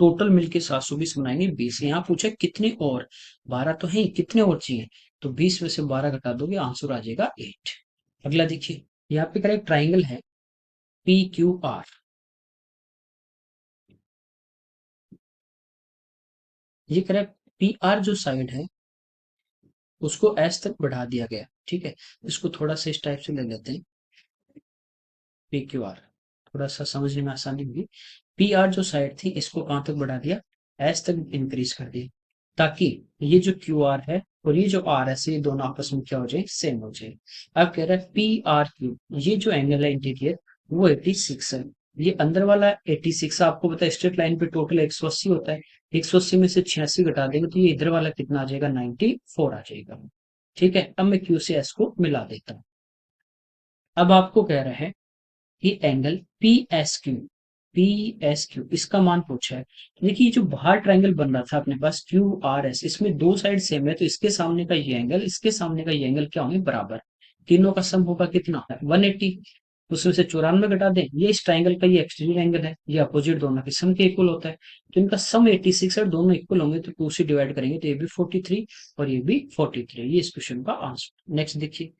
टोटल मिलके 720 बनाएंगे 20। यहाँ पूछा कितने और? 12 तो है, कितने और चाहिए? तो 20 में से 12 घटा दोगे, आंसर आ जाएगा 8। अगला देखिए, यहाँ पे करेक्ट ट्राइंगल है पी क्यू आर। ये करेक्ट पी आर जो साइड है उसको एस तक बढ़ा दिया गया। ठीक है, इसको थोड़ा सा इस टाइप से ले लेते हैं, पी क्यू आर। थोड़ा सा समझने में आसानी होगी। पी आर जो साइड थी इसको कहाँ तक बढ़ा दिया? एस तक इंक्रीज कर दिया, ताकि ये जो क्यू आर है और ये जो आर है ये दोनों आपस में क्या हो जाए? सेम हो जाए। अब कह रहा है पी आर क्यू, ये जो एंगल है इंटीरियर वो 86 है। ये अंदर वाला 86, आपको पता है स्ट्रेट लाइन पे टोटल 180 होता है। 180 में से 86 घटा देंगे तो ये इधर वाला कितना आ जाएगा? 94 आ जाएगा। ठीक है, अब मैं क्यू से एस को मिला देता हूँ। अब आपको कह रहा है कि angle P S Q, P S Q इसका मान पूछा है। देखिए जो बाहर ट्रायंगल बन रहा था अपने पास क्यू आर एस, इसमें दो साइड सेम है, तो इसके सामने का ये एंगल, इसके सामने का ये एंगल क्या होंगे? बराबर। तीनों का सम होगा कितना? 180। उसमें से 94 घटा दें, ये इस ट्राइंगल का ये एक्सटीरियर एंगल है, ये अपोजिट दोनों के सम के इक्वल होता है। तो इनका सम 86 है, दोनों इक्वल होंगे तो 2 से डिवाइड करेंगे तो ये भी 43 और ये भी 43। ये इस क्वेश्चन का आंसर। नेक्स्ट देखिए,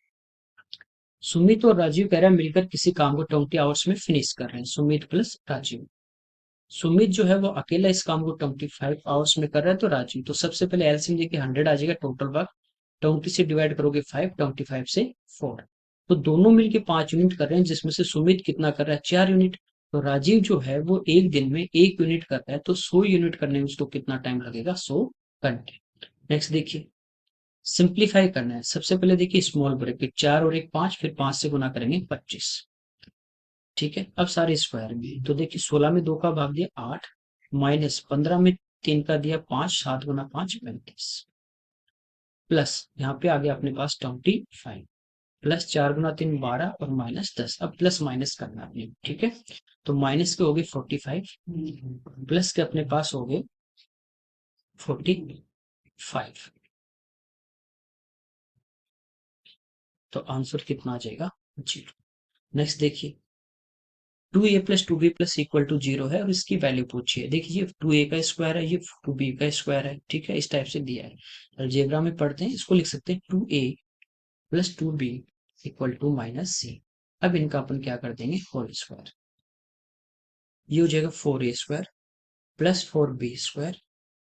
सुमित और राजीव कह रहे हैं मिलकर किसी काम को 20 आवर्स में फिनिश कर रहे हैं। सुमित प्लस राजीव। सुमित जो है वो अकेला इस काम को 25 आवर्स में कर रहा है, तो राजीव, तो सबसे पहले एलसीएम देखिए 100 आ जाएगा। टोटल वर्क 20 से डिवाइड करोगे 5, 25 से 4, तो दोनों मिलके 5 यूनिट कर रहे हैं, जिसमें से सुमित कितना कर रहा है? 4 यूनिट। तो राजीव जो है वो एक दिन में 1 यूनिट करता है, तो 100 यूनिट करने में उसको कितना टाइम लगेगा? 100 घंटे। नेक्स्ट देखिए, सिंप्लीफाई करना है। सबसे पहले देखिए स्मॉल ब्रैकेट, 4 और 1 5, फिर 5 से गुना करेंगे 25। ठीक है, अब सारे स्क्वायर में तो देखिए 16 में 2 का भाग दिया 8, माइनस 15 में 3 का दिया 5, 7 गुना 5 35, प्लस यहाँ पे आ गया अपने पास 25, प्लस 4 गुना 3 12 और माइनस 10। अब प्लस माइनस करना है अपने, ठीक है। तो माइनस के हो गए 45, प्लस के अपने पास हो गए 45। तो आंसर कितना आ जाएगा? 0। नेक्स्ट देखिए, 2a plus 2b plus equal to 0 है और इसकी वैल्यू पूछिए। देखिए 2a का स्क्वायर है, ये 2b का स्क्वायर है, ठीक है, इस टाइप से दिया है। अलजेब्रा में पढ़ते हैं, इसको लिख सकते हैं 2a plus 2b equal to minus c। अब इनका अपन क्या कर देंगे? Whole square. ये हो जाएगा 4a square plus 4b square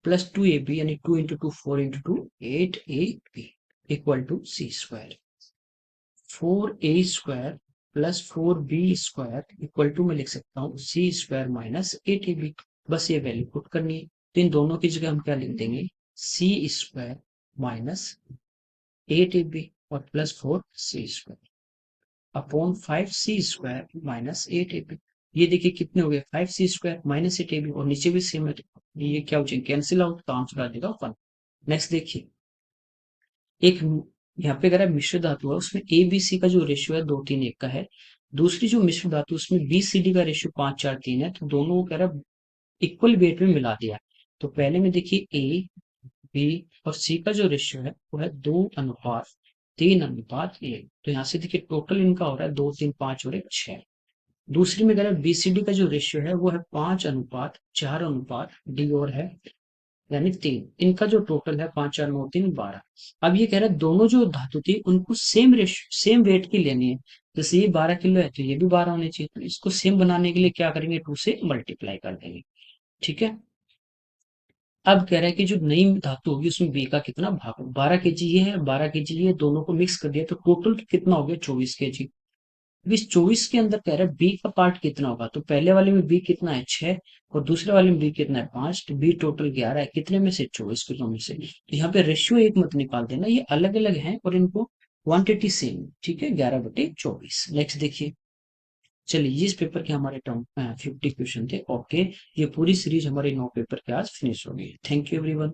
plus 2ab, यानी 2 into 2 4 into 2 8ab equal to c square. 4a square plus 4b square equal to मैं लिख सकता हूँ c स्क्वायर माइनस 8ab। बस ये वैल्यू पुट करनी है, तो इन दोनों की जगह हम क्या लिख देंगे? c स्क्वायर माइनस 8ab और plus 4c square upon 5c square minus 8ab। ये देखिए कितने हो गए? 5c स्क्वायर माइनस 8ab, और नीचे भी सेम है, ये क्या हो जाएगा? कैंसिल आउट, तो आंसर आ जाएगा 1। नेक्स्ट देखिए, एक यहाँ पे अगर मिश्र धातु है, उसमें ए बी सी का जो रेशियो है 2 3 1 का है। दूसरी जो मिश्र धातु उसमें बी सी डी का रेशियो 5 4 3 है, तो दोनों को कह रहा इक्वल वेट में मिला दिया। तो पहले में देखिए ए बी और सी का जो रेशियो है वो है 2:3:1। तो यहाँ से देखिए टोटल इनका हो रहा है 2 3 5 और 1 6। दूसरी में कह रहा है बीसीडी का जो रेशियो है वो है 5:4:डी और है, यानी 3। इनका जो टोटल है 5 4 9 3 12। अब ये कह रहा है दोनों जो धातु थी उनको सेम रेशियो सेम वेट की लेनी है। जैसे ये 12 किलो है तो ये भी 12 होने चाहिए, तो इसको सेम बनाने के लिए क्या करेंगे? 2 से मल्टीप्लाई कर देंगे, ठीक है। अब कह रहा है कि जो नई धातु होगी उसमें बी का कितना भाग हो? 12 केजी ये है, 12 केजी ये, दोनों को मिक्स कर दिया तो टोटल कितना हो गया? 24 केजी। अब इस 24 के अंदर कह रहा है बी का पार्ट कितना होगा? तो पहले वाले में बी कितना है? 6, और दूसरे वाले में बी कितना है? 5। तो बी टोटल 11 है, कितने में से? 24 किलो में से। तो यहाँ पे रेशियो एक मत निकाल देना, ये अलग अलग है और इनको क्वांटिटी सेम, ठीक है, 11/24। नेक्स्ट देखिए, चलिए इस पेपर के हमारे टर्म 50 क्वेश्चन थे। ओके, ये पूरी सीरीज हमारी 9 पेपर के आज फिनिश हो गई। Thank you everyone.